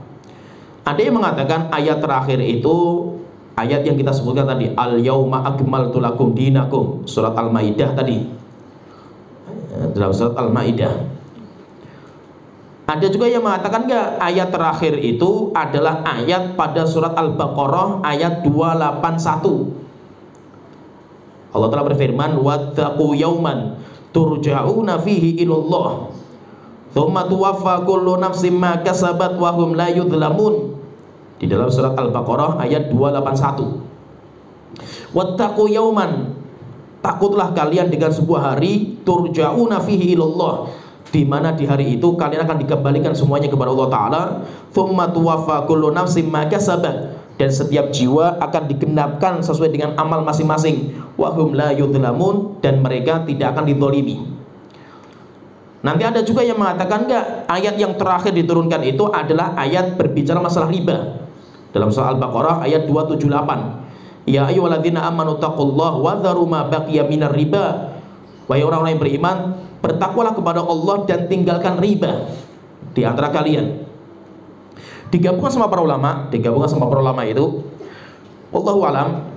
Ada yang mengatakan ayat terakhir itu ayat yang kita sebutkan tadi, "Al-yauma akmaltu lakum dinakum," surat Al-Maidah tadi. Dalam surat Al-Maidah. Ada juga yang mengatakan enggak, ayat terakhir itu adalah ayat pada surat Al-Baqarah ayat 281. Allah Ta'ala berfirman, wattaqu yauman turja'una fihi ilallah tsumma tuwaffa kullu nafsin ma kasabat wa hum la yudhlamun. Di dalam surat Al-Baqarah ayat 281. Wattaqu yauman, takutlah kalian dengan sebuah hari, turja'una fihi ilallah, di mana di hari itu kalian akan dikembalikan semuanya kepada Allah Ta'ala. Tsumma tuwaffa kullu nafsin ma kasabat, dan setiap jiwa akan digenapkan sesuai dengan amal masing-masing. Wa hum la yudhlamun, dan mereka tidak akan dizalimi. Nanti ada juga yang mengatakan enggak, ayat yang terakhir diturunkan itu adalah ayat berbicara masalah riba. Dalam surah Al-Baqarah ayat 278. Ya ayyuhalladzina amanu taqullaha wa dharu ma baqiya minar riba. Wahai orang-orang yang beriman, bertakwalah kepada Allah dan tinggalkan riba di antara kalian. Digabungkan sama para ulama itu, wallahu alam,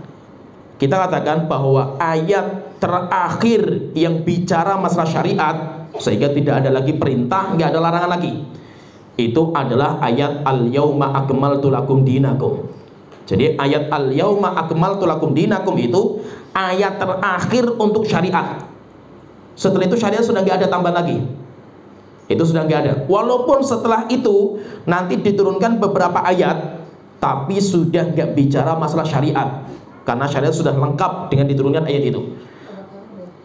kita katakan bahwa ayat terakhir yang bicara masalah syariat, sehingga tidak ada lagi perintah, nggak ada larangan lagi, itu adalah ayat al-yauma akmaltu lakum dinakum. Jadi ayat al-yauma akmaltu lakum dinakum itu ayat terakhir untuk syariat. Setelah itu syariat sudah nggak ada tambahan lagi. Itu sudah nggak ada. Walaupun setelah itu nanti diturunkan beberapa ayat, tapi sudah nggak bicara masalah syariat, karena syariat sudah lengkap dengan diturunkan ayat itu.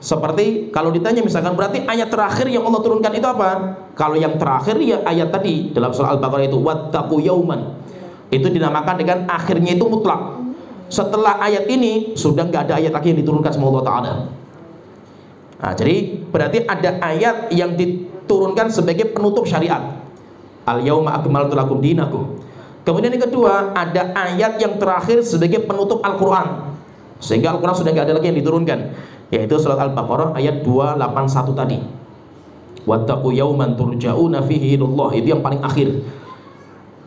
Seperti kalau ditanya misalkan, berarti ayat terakhir yang Allah turunkan itu apa? Kalau yang terakhir ya ayat tadi dalam surah Al-Baqarah itu, wattaqu yauman, itu dinamakan dengan akhirnya itu mutlak. Setelah ayat ini sudah nggak ada ayat lagi yang diturunkan sama Allah Ta'ala. Nah, jadi berarti ada ayat yang diturunkan sebagai penutup syariat, al-yauma akmaltu lakum dinakum. Kemudian yang kedua, ada ayat yang terakhir sebagai penutup Al-Quran, sehingga Al-Quran sudah nggak ada lagi yang diturunkan, yaitu surat Al-Baqarah ayat 281 tadi. Wattaqu yauman turja'una fihi ilallah, itu yang paling akhir.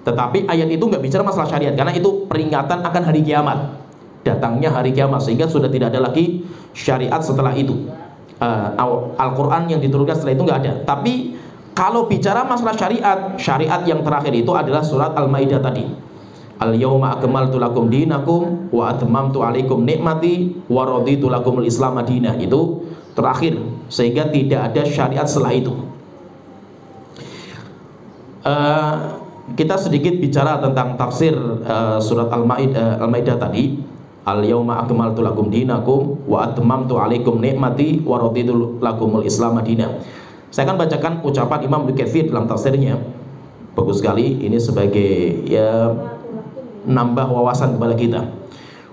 Tetapi ayat itu nggak bicara masalah syariat, karena itu peringatan akan hari kiamat, datangnya hari kiamat, sehingga sudah tidak ada lagi syariat setelah itu. Al-Quran yang diturunkan setelah itu nggak ada. Tapi kalau bicara masalah syariat yang terakhir itu adalah surat Al-Maidah tadi, al-yauma akmaltu lakum dinakum wa atmamtu alaikum nikmati wa raditu lakumul islam madinah. Itu terakhir, sehingga tidak ada syariat setelah itu. Kita sedikit bicara tentang tafsir surat Al-Maidah tadi, al-yauma akmaltu lakum dinakum wa atmamtu alaikum nikmati wa raditu lakumul islam madinah. Saya akan bacakan ucapan Imam Ibnu Katsir dalam tafsirnya. Bagus sekali, ini sebagai ya nambah wawasan kepada kita.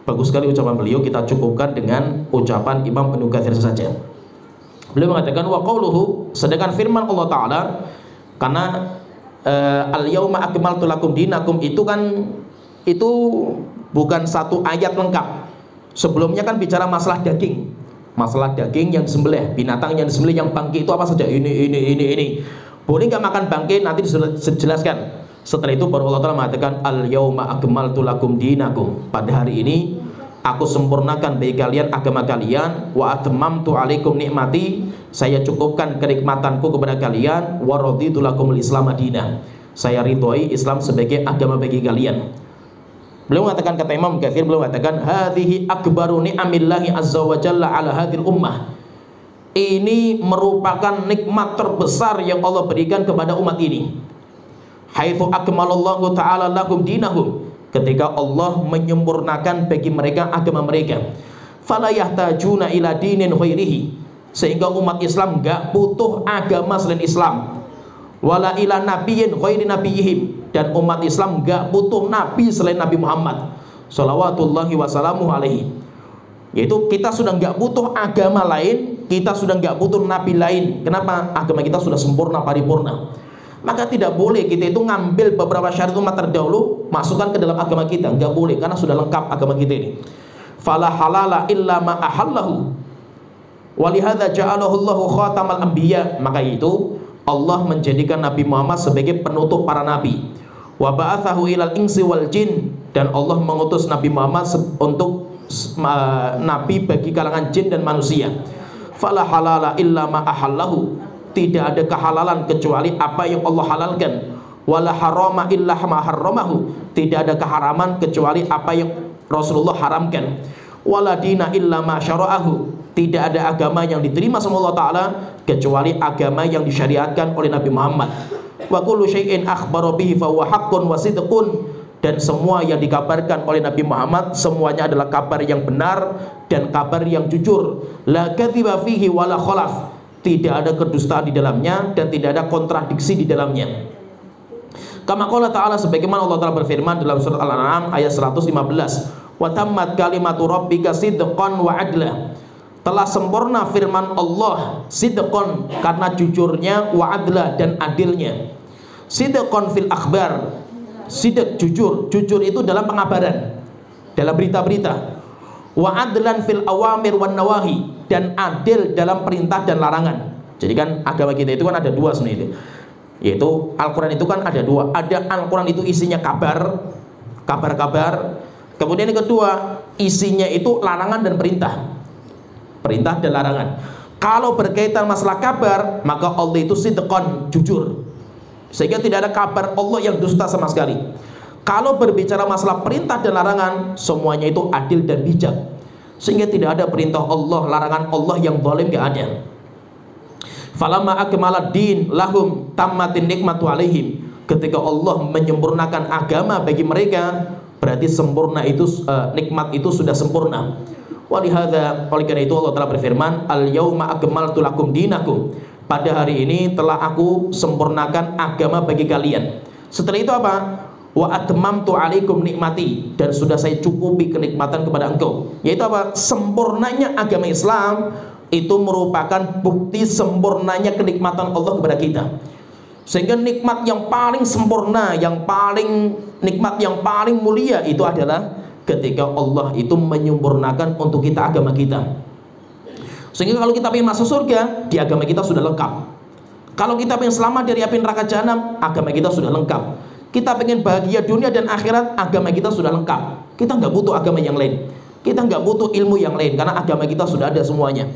Bagus sekali ucapan beliau, kita cukupkan dengan ucapan Imam Ibnu Katsir saja. Beliau mengatakan wa qauluhu, sedangkan firman Allah Ta'ala, karena al-yauma akmaltu lakum dinakum itu kan itu bukan satu ayat lengkap. Sebelumnya kan bicara masalah daging yang disembelih, binatang yang disembelih, yang bangkai itu apa saja, ini. Boleh nggak makan bangkai, nanti dijelaskan. Setelah itu baru Allah Ta'ala mengatakan al-yauma akmaltu lakum dinakum, pada hari ini aku sempurnakan bagi kalian agama kalian, wa atmamtu alaikum nikmati, saya cukupkan kenikmatanku kepada kalian, wa raditu lakumul islam madinah, saya ridhoi Islam sebagai agama bagi kalian. Beliau mengatakan, kata Imam Katsir, beliau mengatakan hadhihi akbaru ni'amillahi azza wa jalla ala hadhil ummah, ini merupakan nikmat terbesar yang Allah berikan kepada umat ini. Haitsu akmalallahu ta'ala lahum dinahum, ketika Allah menyempurnakan bagi mereka agama mereka. Fala yahtajuna ila dinin ghairihi, sehingga umat Islam enggak butuh agama selain Islam. Wala ila nabiyyin ghairi nabiyihim, dan umat Islam enggak butuh nabi selain Nabi Muhammad shalawatullahi wassalamu alaihi. Yaitu kita sudah enggak butuh agama lain, kita sudah enggak butuh nabi lain. Kenapa? Agama kita sudah sempurna paripurna. Maka tidak boleh kita itu ngambil beberapa syariat umat terdahulu masukkan ke dalam agama kita, enggak boleh, karena sudah lengkap agama kita ini. Fala halala illa ma ahallahu walihadza ja'alahu Allahu khatamal anbiya, maka itu Allah menjadikan Nabi Muhammad sebagai penutup para nabi. Wa ba'athahu ilal insi wal jin, dan Allah mengutus Nabi Muhammad untuk nabi bagi kalangan jin dan manusia. Fala halala illa ma ahallahu, tidak ada kehalalan kecuali apa yang Allah halalkan. Wala harama illa ma harramahu, tidak ada keharaman kecuali apa yang Rasulullah haramkan. wala dina illa ma syara'ahu. Tidak ada agama yang diterima sama Allah Ta'ala kecuali agama yang disyariatkan oleh Nabi Muhammad. Wa kullu syai'in akhbara bihi fa huwa haqqun wa sidqun. Dan semua yang dikabarkan oleh Nabi Muhammad semuanya adalah kabar yang benar dan kabar yang jujur. La kadziba fihi wala khalaf. Tidak ada kedustaan di dalamnya dan tidak ada kontradiksi di dalamnya. Kama qala ta'ala, sebagaimana Allah Ta'ala berfirman dalam surat Al-An'am ayat 115, wa tammat kalimatu rabbika sidqan wa adla. Telah sempurna firman Allah sidqan karena jujurnya, wa adla dan adilnya. Sidqan fil akhbar, sidq jujur, jujur itu dalam pengabaran, dalam berita-berita. Wa adlan fil awamir wan nawahi, dan adil dalam perintah dan larangan. Jadi kan agama kita itu kan ada dua sebenarnya, yaitu Al-Quran itu kan ada dua. Ada Al-Quran itu isinya kabar, kabar-kabar. Kemudian yang kedua, isinya itu larangan dan perintah, perintah dan larangan. Kalau berkaitan masalah kabar, maka Allah itu sidqan, jujur, sehingga tidak ada kabar Allah yang dusta sama sekali. Kalau berbicara masalah perintah dan larangan, semuanya itu adil dan bijak, sehingga tidak ada perintah Allah, larangan Allah yang zalim, gak ada. Falamma akmalad din lahum tammatin nikmatu alaihim. Ketika Allah menyempurnakan agama bagi mereka, berarti sempurna itu, nikmat itu sudah sempurna. Walihada, oleh karena itu Allah Ta'ala berfirman, al-yauma akmaltu lakum dinakum. Pada hari ini telah aku sempurnakan agama bagi kalian. Setelah itu apa? Wa atmamtu alaikum nikmati, dan sudah saya cukupi kenikmatan kepada engkau. Yaitu apa? Sempurnanya agama Islam itu merupakan bukti sempurnanya kenikmatan Allah kepada kita. Sehingga nikmat yang paling sempurna, yang paling nikmat yang paling mulia itu adalah ketika Allah itu menyempurnakan untuk kita agama kita. Sehingga kalau kita ingin masuk surga, di agama kita sudah lengkap. Kalau kita ingin selamat dari api neraka jahanam, agama kita sudah lengkap. Kita ingin bahagia dunia dan akhirat, agama kita sudah lengkap. Kita nggak butuh agama yang lain, kita nggak butuh ilmu yang lain, karena agama kita sudah ada semuanya.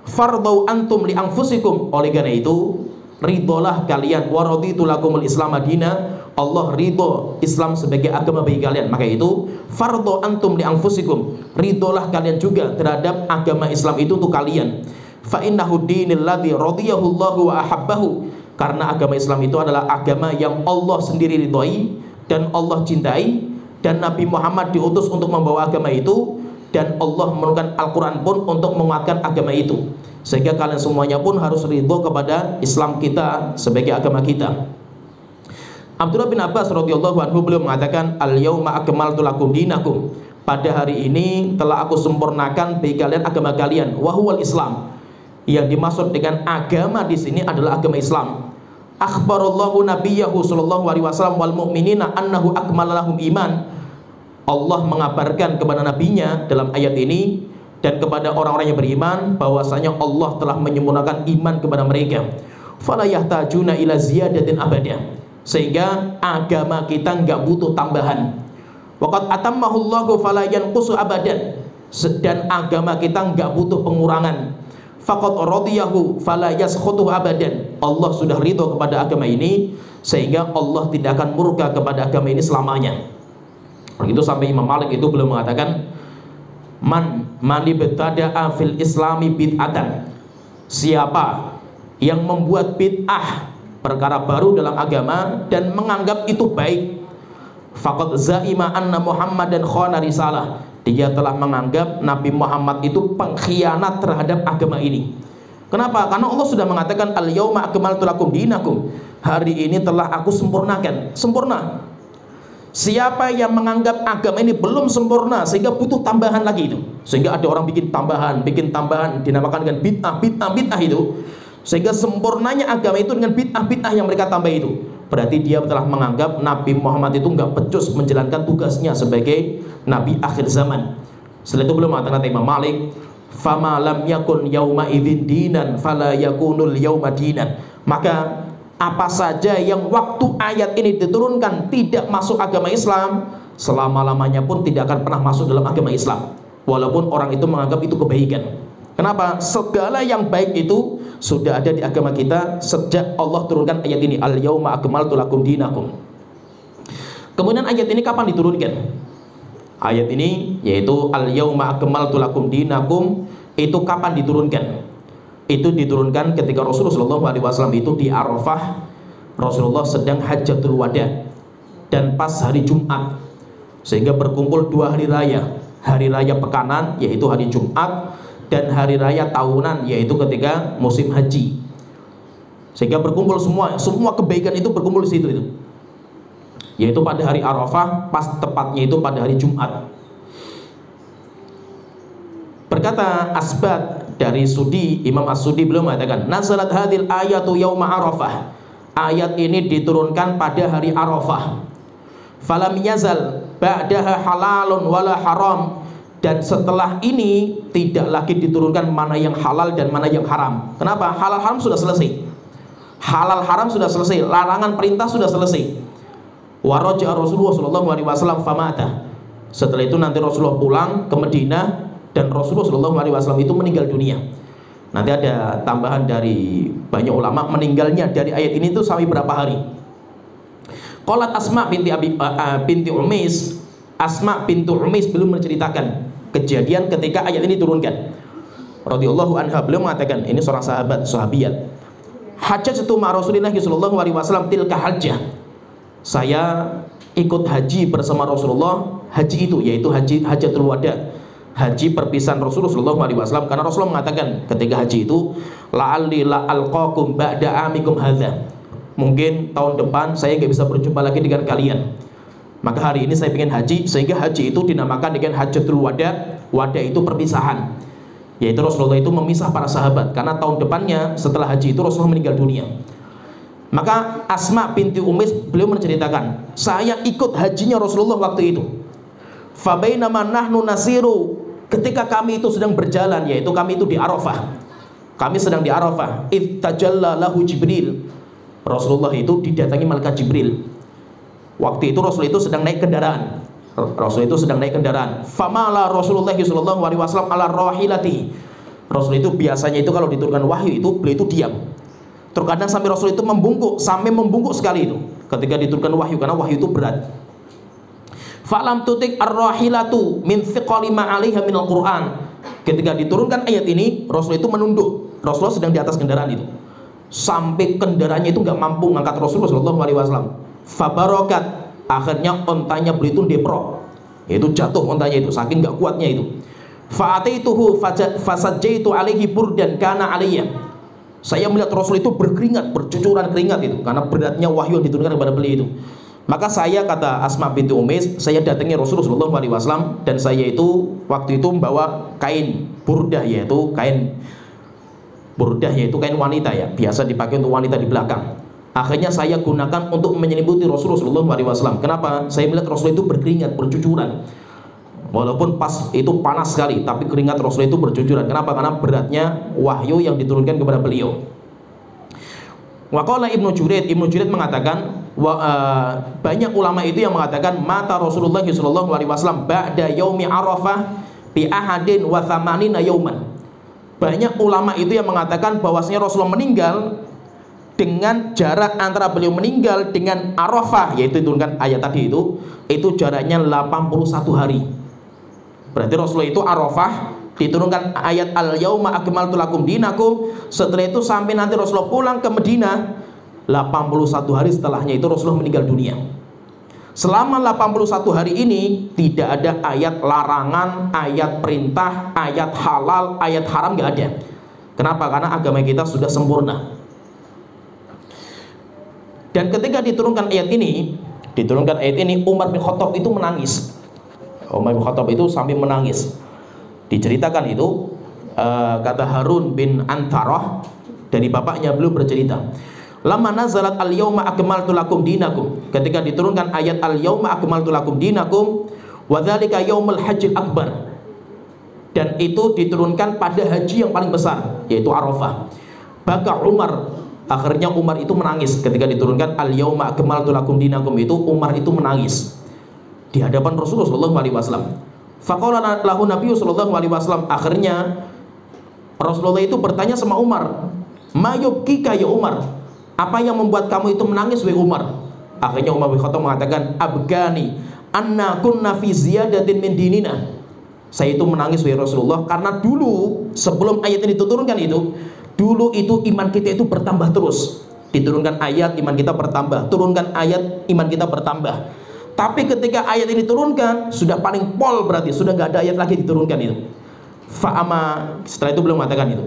Fardau antum li anfusikum. Oleh karena itu, ridholah kalian. Wa raditu lakumul Islam madina. Allah ridho Islam sebagai agama bagi kalian. Maka itu fardhu antum li anfusikum, ridholah kalian juga terhadap agama Islam itu untuk kalian. Fa innahu dinil ladzi radiyahu Allahu wa ahabbahu. Karena agama Islam itu adalah agama yang Allah sendiri ridhoi dan Allah cintai, dan Nabi Muhammad diutus untuk membawa agama itu, dan Allah menurunkan Al-Quran pun untuk menguatkan agama itu. Sehingga kalian semuanya pun harus ridho kepada Islam kita sebagai agama kita. Abdullah bin Abbas radhiyallahu anhu beliau mengatakan, al-yauma akmaltu lakum dinakum. Pada hari ini telah aku sempurnakan bagi kalian agama kalian. Wa huwal Islam. Yang dimaksud dengan agama di sini adalah agama Islam. Akhbarallahu nabiyahu sallallahu alaihi wasallam wal mu'minina annahu akmala lahum iman. Allah mengabarkan kepada nabinya dalam ayat ini dan kepada orang-orang yang beriman bahwasanya Allah telah menyempurnakan iman kepada mereka. Fala yahtajuna ila ziyadatin abadah. Sehingga agama kita enggak butuh tambahan. Waqad atammahu Allahu fala yanqusu abadan. Dan agama kita enggak butuh pengurangan. Faqad radiyahu fala yaskhutu abadan. Allah sudah ridho kepada agama ini, sehingga Allah tidak akan murka kepada agama ini selamanya. Begitu sampai Imam Malik itu beliau mengatakan, man ibtada'a fil islami bid'atan. Siapa yang membuat bid'ah, perkara baru dalam agama, dan menganggap itu baik, faqad za'ima anna Muhammadan khana risalah. Dia telah menganggap Nabi Muhammad itu pengkhianat terhadap agama ini. Kenapa? Karena Allah sudah mengatakan, al-yauma akmaltu lakum dinakum. Hari ini telah aku sempurnakan. Sempurna. Siapa yang menganggap agama ini belum sempurna sehingga butuh tambahan lagi itu, sehingga ada orang bikin tambahan, dinamakan dengan bid'ah itu, sehingga sempurnanya agama itu dengan bid'ah yang mereka tambah itu, berarti dia telah menganggap Nabi Muhammad itu enggak becus menjalankan tugasnya sebagai Nabi akhir zaman. Setelah itu belum mengatakan Imam Malik, fama lam yakun yauma idzin dinan fala yakunul yauma dinan. Maka apa saja yang waktu ayat ini diturunkan tidak masuk agama Islam, selama-lamanya pun tidak akan pernah masuk dalam agama Islam, walaupun orang itu menganggap itu kebaikan. Kenapa? Segala yang baik itu sudah ada di agama kita sejak Allah turunkan ayat ini, al-yauma akmaltu lakum dinakum. Kemudian ayat ini kapan diturunkan? Ayat ini yaitu al-yauma akmaltu lakum dinakum itu kapan diturunkan? Itu diturunkan ketika Rasulullah SAW itu di Arafah. Rasulullah sedang Hajjatul Wada dan pas hari Jumat, sehingga berkumpul 2 hari raya, hari raya pekanan yaitu hari Jumat dan hari raya tahunan yaitu ketika musim haji, sehingga berkumpul semua kebaikan itu berkumpul di situ itu. Yaitu pada hari Arafah, pas tepatnya itu pada hari Jumat. Berkata Asbat dari Sudi, Imam As-Sudi beliau mengatakan, nazalat hadil ayatu yauma Arafah. Ayat ini diturunkan pada hari Arafah. Falam yazal ba'daha halalun wala haram. Dan setelah ini tidak lagi diturunkan mana yang halal dan mana yang haram. Kenapa? Halal haram sudah selesai. Halal haram sudah selesai, larangan perintah sudah selesai. Waraja Rasulullah SAW famata. Setelah itu nanti Rasulullah pulang ke Madinah dan Rasulullah SAW itu meninggal dunia. Nanti ada tambahan dari banyak ulama, meninggalnya dari ayat ini itu sampai berapa hari. Qalat Asma binti Umais, Asma bintu Umais belum menceritakan kejadian ketika ayat ini turunkan. Radhiyallahu anha, beliau mengatakan, ini seorang sahabiyat. Hajjatu ma Rasulillah sallallahu alaihi wasallam tilka hajjah. Saya ikut haji bersama Rasulullah, haji itu yaitu Hajjatul Wada, haji perpisahan Rasulullah SAW. Karena Rasulullah mengatakan ketika haji itu, la'alli la'alqakum ba'da amikum hadza. Mungkin tahun depan saya nggak bisa berjumpa lagi dengan kalian. Maka hari ini saya ingin haji, sehingga haji itu dinamakan dengan Hajjatul Wada. Wada itu perpisahan, yaitu Rasulullah itu memisah para sahabat karena tahun depannya setelah haji itu Rasulullah meninggal dunia. Maka Asma binti Umais beliau menceritakan, saya ikut hajinya Rasulullah waktu itu. Fabainama nahnu nasiru, ketika kami itu sedang berjalan, yaitu kami itu di Arafah. Kami sedang di Arafah. Ittajalla lahu Jibril. Rasulullah itu didatangi malaikat Jibril. Waktu itu Rasul itu sedang naik kendaraan. Rasul itu sedang naik kendaraan. Famala Rasulullah sallallahu alaihi wasallam ala rahilati. Rasul itu biasanya itu kalau diturunkan wahyu itu beliau itu diam. Terkadang sampai Rasul itu sampai membungkuk sekali itu ketika diturunkan wahyu, karena wahyu itu berat. Falam tutik ar-rahilatu min thiqali ma 'alaiha minal Qur'an. Ketika diturunkan ayat ini, Rasul itu menunduk. Rasulullah sedang di atas kendaraan itu. Sampai kendaraannya itu enggak mampu mengangkat Rasulullah sallallahu alaihi wasallam. Fabarakat, akhirnya ontanya beliau itu deprok. Yaitu jatuh ontanya itu saking enggak kuatnya itu. Fa'ataituhu fasajjaitu alaihi burdan kana alayya. Saya melihat Rasul itu berkeringat, bercucuran keringat itu karena beratnya wahyu yang diturunkan kepada beliau itu. Maka saya, kata Asma binti Umais, saya datangi Rasulullah SAW dan saya itu waktu itu membawa kain burdah, yaitu kain wanita ya, biasa dipakai untuk wanita di belakang. Akhirnya saya gunakan untuk menyelimuti Rasulullah SAW. Kenapa? Saya melihat Rasul itu berkeringat, bercucuran. Walaupun pas itu panas sekali, tapi keringat Rasul itu bercucuran. Kenapa? Karena beratnya wahyu yang diturunkan kepada beliau. Waqala Ibnu Juraid mengatakan, banyak ulama itu yang mengatakan mata Rasulullah SAW ba'da yaumi Arafah bi ahadin wa thamanina yauman. Banyak ulama itu yang mengatakan bahwasanya Rasulullah meninggal dengan jarak antara beliau meninggal dengan Arafah, yaitu diturunkan ayat tadi itu jaraknya 81 hari. Berarti Rasulullah itu Arafah, diturunkan ayat al-yauma akmaltu lakum dinakum. Setelah itu sampai nanti Rasulullah pulang ke Madinah, 81 hari setelahnya itu Rasulullah meninggal dunia. Selama 81 hari ini tidak ada ayat larangan, ayat perintah, ayat halal, ayat haram, nggak ada. Kenapa? Karena agama kita sudah sempurna. Dan ketika diturunkan ayat ini, Umar bin Khattab itu menangis. Umar bin Khattab itu sampai menangis. Diceritakan itu, kata Harun bin Antarah dari bapaknya, beliau bercerita, lama nazalat al-yauma akmaltu lakum dinakum, ketika diturunkan ayat al-yauma akmaltu lakum dinakum wa dzalika yaumul hajjil akbar, dan itu diturunkan pada haji yang paling besar yaitu Arafah. Maka akhirnya Umar itu menangis ketika diturunkan al-yauma akmaltu lakum dinakum itu. Umar itu menangis di hadapan Rasulullah SAW. Faqala lahu Nabi SAW. Akhirnya Rasulullah itu bertanya sama Umar, ma yubkika ya Umar, apa yang membuat kamu itu menangis wahai Umar? Akhirnya Umar bin Khattab mengatakan, abgani anna kunna fi ziyadatin min dinina. Saya itu menangis wahai Rasulullah karena dulu sebelum ayat ini diturunkan itu, dulu itu iman kita itu bertambah terus. Diturunkan ayat iman kita bertambah, turunkan ayat iman kita bertambah. Tapi ketika ayat ini turunkan sudah paling pol, berarti sudah nggak ada ayat lagi diturunkan itu. Fa'ama, setelah itu belum mengatakan itu.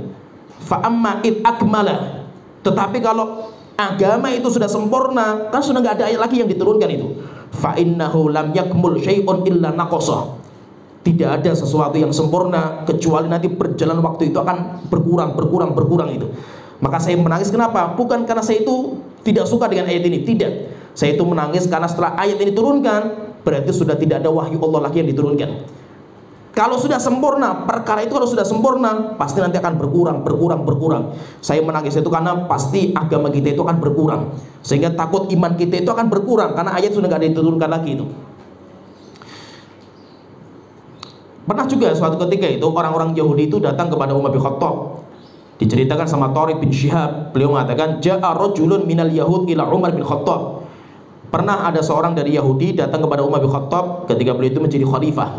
Fa'amma id akmala. Tetapi kalau agama itu sudah sempurna, kan sudah nggak ada ayat lagi yang diturunkan itu. Fa'innahu lam yakmul syai'un illa naqasa. Tidak ada sesuatu yang sempurna kecuali nanti berjalan waktu itu akan berkurang itu. Maka saya menangis kenapa? Bukan karena saya itu tidak suka dengan ayat ini, tidak. Saya itu menangis karena setelah ayat ini turunkan, berarti sudah tidak ada wahyu Allah lagi yang diturunkan. Kalau sudah sempurna, perkara itu kalau sudah sempurna, pasti nanti akan berkurang. Saya menangis itu karena pasti agama kita itu akan berkurang. Sehingga takut iman kita itu akan berkurang karena ayat sudah tidak ada diturunkan lagi itu. Pernah juga suatu ketika itu orang-orang Yahudi itu datang kepada Umar bin Khattab. Diceritakan sama Thariq bin Syihab, beliau mengatakan ja'a rajulun minal yahud ila Umar bin Khattab. Pernah ada seorang dari Yahudi datang kepada Umar bin Khattab ketika beliau itu menjadi khalifah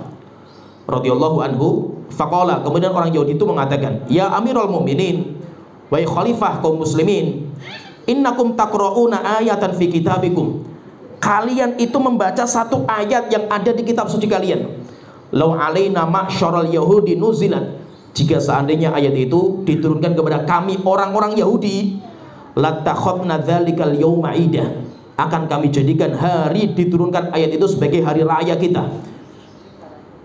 radhiyallahu anhu. Faqala, kemudian orang Yahudi itu mengatakan, ya Amirul Mukminin, wahai khalifah kaum muslimin, innakum taqra'una ayatan fi kitabikum. Kalian itu membaca satu ayat yang ada di kitab suci kalian. Lau alaina ma'syaral yahudi nuzilat. Jika seandainya ayat itu diturunkan kepada kami orang-orang Yahudi, latakhadna dzalikal yauma idah. Akan kami jadikan hari diturunkan ayat itu sebagai hari raya kita.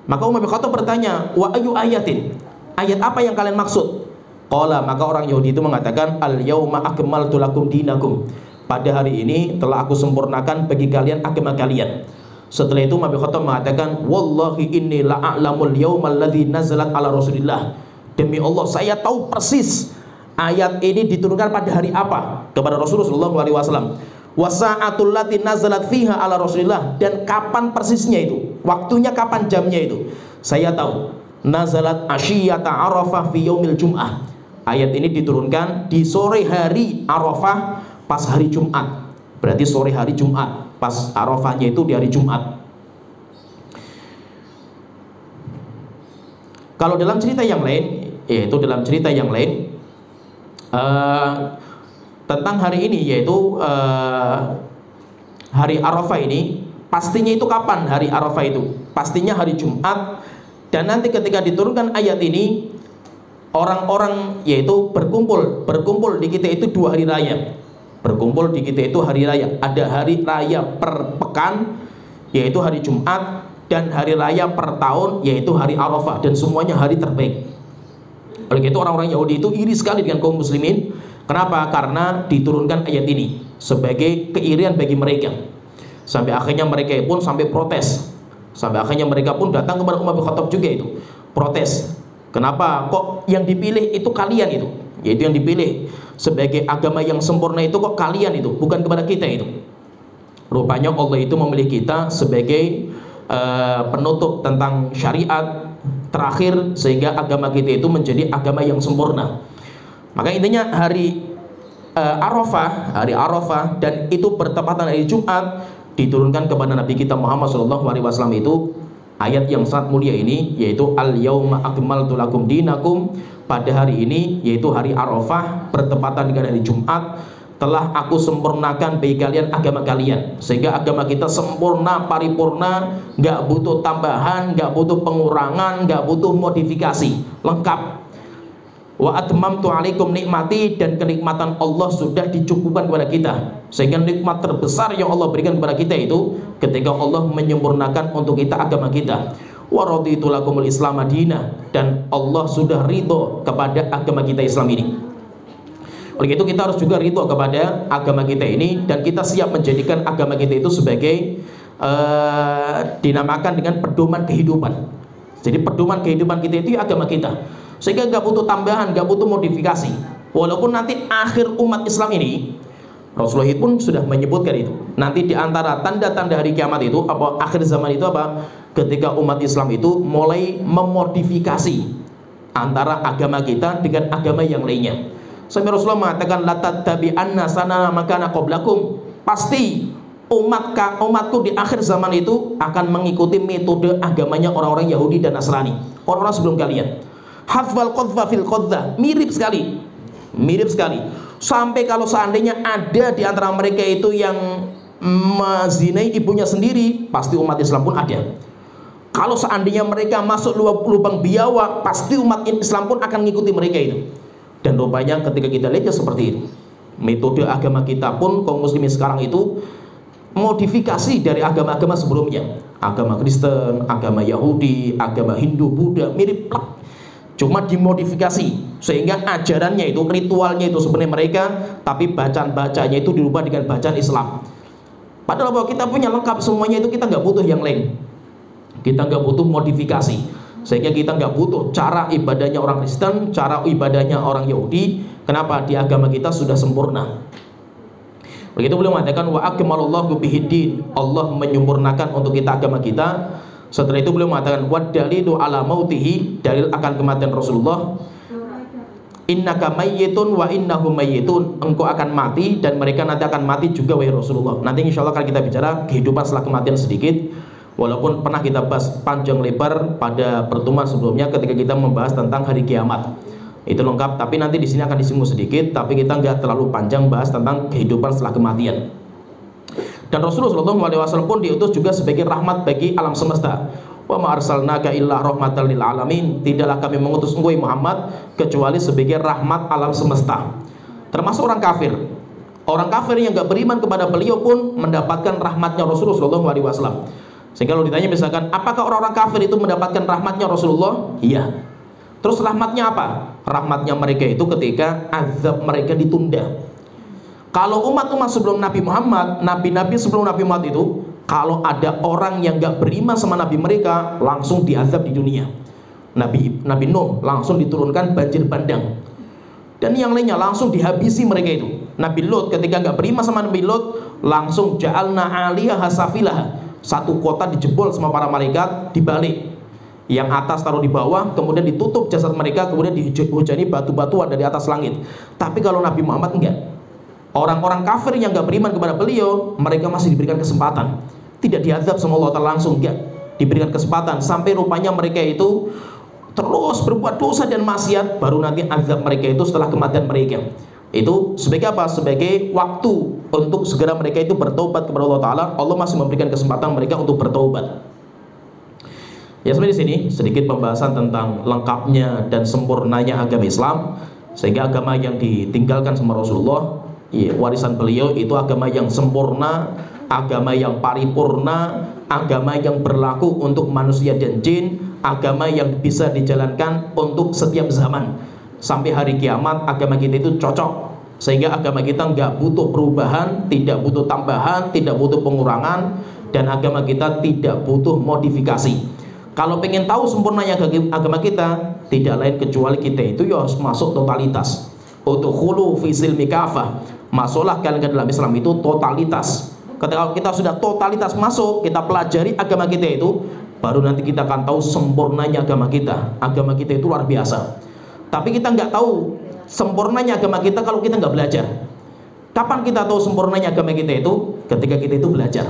Maka Umar bin Khattab bertanya, wa ayu ayatin? Ayat apa yang kalian maksud? Qala, maka orang Yahudi itu mengatakan, al yauma akmaltu lakum dinakum. Pada hari ini telah aku sempurnakan bagi kalian agama kalian. Setelah itu Umar bin Khattab mengatakan, wallahi inni la'a'lamul yawmal ladzi nazalat ala Rasulillah. Demi Allah, saya tahu persis ayat ini diturunkan pada hari apa kepada Rasulullah SAW. Wasa'atul lati nazalat fiha ala Rasulillah. Dan kapan persisnya itu, waktunya kapan, jamnya itu saya tahu. Nazalat asyiyata Arafah fi yaumil Jum'ah. Ayat ini diturunkan di sore hari Arafah pas hari Jumat. Berarti sore hari Jumat, pas Arafahnya itu di hari Jumat. Kalau dalam cerita yang lain, yaitu dalam cerita yang lain tentang hari ini, yaitu hari Arafah ini, pastinya itu kapan hari Arafah itu? Pastinya hari Jumat. Dan nanti ketika diturunkan ayat ini, orang-orang yaitu berkumpul di kita itu 2 hari raya. Berkumpul di kita itu hari raya. Ada hari raya per pekan, yaitu hari Jumat, dan hari raya per tahun, yaitu hari Arafah. Dan semuanya hari terbaik. Oleh itu orang-orang Yahudi itu iri sekali dengan kaum muslimin. Kenapa? Karena diturunkan ayat ini sebagai keirian bagi mereka. Sampai akhirnya mereka pun sampai protes. Sampai akhirnya mereka pun datang kepada Umar bin Khattab juga itu, protes. Kenapa kok yang dipilih itu kalian itu? Yaitu yang dipilih sebagai agama yang sempurna itu kok kalian itu, bukan kepada kita itu. Rupanya Allah itu memilih kita sebagai penutup tentang syariat terakhir, sehingga agama kita itu menjadi agama yang sempurna. Maka intinya hari Arafah dan itu bertepatan hari Jumat, diturunkan kepada Nabi kita Muhammad SAW itu ayat yang sangat mulia ini, yaitu al yauma akmaltu lakum dinakum. Pada hari ini, yaitu hari Arafah bertepatan dengan hari Jumat, telah aku sempurnakan bagi kalian agama kalian. Sehingga agama kita sempurna, paripurna, nggak butuh tambahan, nggak butuh pengurangan, nggak butuh modifikasi, lengkap. Wa atmamtu alaikum nikmati, dan kenikmatan Allah sudah dicukupkan kepada kita. Sehingga nikmat terbesar yang Allah berikan kepada kita itu ketika Allah menyempurnakan untuk kita agama kita. Wa raditu lakumul Islam madinah, dan Allah sudah ridho kepada agama kita Islam ini. Oleh itu kita harus juga ridho kepada agama kita ini, dan kita siap menjadikan agama kita itu sebagai dinamakan dengan pedoman kehidupan. Jadi pedoman kehidupan kita itu agama kita, sehingga nggak butuh tambahan, nggak butuh modifikasi. Walaupun nanti akhir umat Islam ini, Rasulullah pun sudah menyebutkan itu. Nanti diantara tanda-tanda hari kiamat itu apa, akhir zaman itu apa? Ketika umat Islam itu mulai memodifikasi antara agama kita dengan agama yang lainnya. Sampai Rasulullah mengatakan la tattabi'anna sanana makana qablakum. Pasti umatku di akhir zaman itu akan mengikuti metode agamanya orang-orang Yahudi dan Nasrani, orang-orang sebelum kalian. Hafwal qadha fil qadha, mirip sekali, sampai kalau seandainya ada di antara mereka itu yang menzinai ibunya sendiri, pasti umat Islam pun ada. Kalau seandainya mereka masuk lubang biawak, pasti umat Islam pun akan mengikuti mereka itu. Dan rupanya ketika kita lihat seperti itu, metode agama kita pun kaum muslimin sekarang itu modifikasi dari agama-agama sebelumnya, agama Kristen, agama Yahudi, agama Hindu, Buddha, mirip plak, cuma dimodifikasi sehingga ajarannya itu, ritualnya itu sebenarnya mereka, tapi bacaan-bacanya itu dirubah dengan bacaan Islam. Padahal bahwa kita punya lengkap semuanya itu, kita nggak butuh yang lain, kita nggak butuh modifikasi, sehingga kita nggak butuh cara ibadahnya orang Kristen, cara ibadahnya orang Yahudi. Kenapa? Di agama kita sudah sempurna. Begitu beliau mengatakan wa akmalallahu bihiddin, Allah menyempurnakan untuk kita agama kita. Setelah itu beliau mengatakan wa dalilu ala mautihi, dalil akan kematian Rasulullah, innaka mayyitun wa innahum mayyitun, engkau akan mati dan mereka nanti akan mati juga wahai Rasulullah. Nanti insya Allah akan kita bicara kehidupan setelah kematian sedikit, walaupun pernah kita bahas panjang lebar pada pertemuan sebelumnya ketika kita membahas tentang hari kiamat. Itu lengkap, tapi nanti di sini akan disinggung sedikit, tapi kita nggak terlalu panjang bahas tentang kehidupan setelah kematian. Dan Rasulullah SAW pun diutus juga sebagai rahmat bagi alam semesta. Wa ma arsalnaka illa rahmatan lil alamin, tidaklah kami mengutus engkau Muhammad kecuali sebagai rahmat alam semesta. Termasuk orang kafir. Orang kafir yang nggak beriman kepada beliau pun mendapatkan rahmatnya Rasulullah SAW. Sehingga kalau ditanya misalkan, apakah orang-orang kafir itu mendapatkan rahmatnya Rasulullah? Iya. Terus rahmatnya apa? Rahmatnya mereka itu ketika azab mereka ditunda. Kalau umat-umat sebelum Nabi Muhammad, nabi-nabi sebelum Nabi Muhammad itu, kalau ada orang yang gak beriman sama nabi mereka, langsung diazab di dunia. Nabi Nuh langsung diturunkan banjir bandang, dan yang lainnya langsung dihabisi mereka itu. Nabi Lut ketika gak beriman sama Nabi Lut, langsung ja'alna 'aliyaha safilaha, satu kota dijebol sama para malaikat, dibalik, yang atas taruh di bawah, kemudian ditutup jasad mereka, kemudian dihujani batu-batuan dari atas langit. Tapi kalau Nabi Muhammad enggak. Orang-orang kafir yang enggak beriman kepada beliau, mereka masih diberikan kesempatan, tidak diazab sama Allah Ta'ala langsung, enggak, diberikan kesempatan sampai rupanya mereka itu terus berbuat dosa dan maksiat, baru nanti azab mereka itu setelah kematian mereka. Itu sebagai apa? Sebagai waktu untuk segera mereka itu bertobat kepada Allah Ta'ala. Allah masih memberikan kesempatan mereka untuk bertobat. Ya, sebenarnya di sini sedikit pembahasan tentang lengkapnya dan sempurnanya agama Islam, sehingga agama yang ditinggalkan sama Rasulullah, ya, warisan beliau itu agama yang sempurna, agama yang paripurna, agama yang berlaku untuk manusia dan jin, agama yang bisa dijalankan untuk setiap zaman sampai hari kiamat. Agama kita itu cocok, sehingga agama kita nggak butuh perubahan, tidak butuh tambahan, tidak butuh pengurangan, dan agama kita tidak butuh modifikasi. Kalau pengen tahu sempurnanya agama kita, tidak lain kecuali kita itu ya harus masuk totalitas. Udkhulu fi silmi kafah, masuklah kalian ke dalam Islam itu totalitas. Ketika kita sudah totalitas masuk, kita pelajari agama kita itu, baru nanti kita akan tahu sempurnanya agama kita. Agama kita itu luar biasa. Tapi kita nggak tahu sempurnanya agama kita kalau kita nggak belajar. Kapan kita tahu sempurnanya agama kita itu? Ketika kita itu belajar.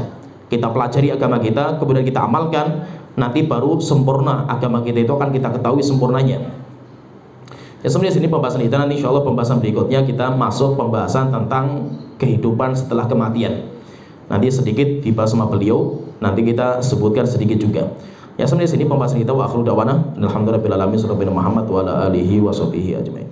Kita pelajari agama kita, kemudian kita amalkan, nanti baru sempurna agama kita itu akan kita ketahui sempurnanya. Ya, sebenarnya sini pembahasan kita, nanti insya Allah pembahasan berikutnya kita masuk pembahasan tentang kehidupan setelah kematian. Nanti sedikit dibahas sama beliau, nanti kita sebutkan sedikit juga. Ya, sebenarnya sini pembahasan kita wa akhiru da'wana alhamdulillahirabbil alamin sallallahu alaihi wa alihi washabihi ajmain.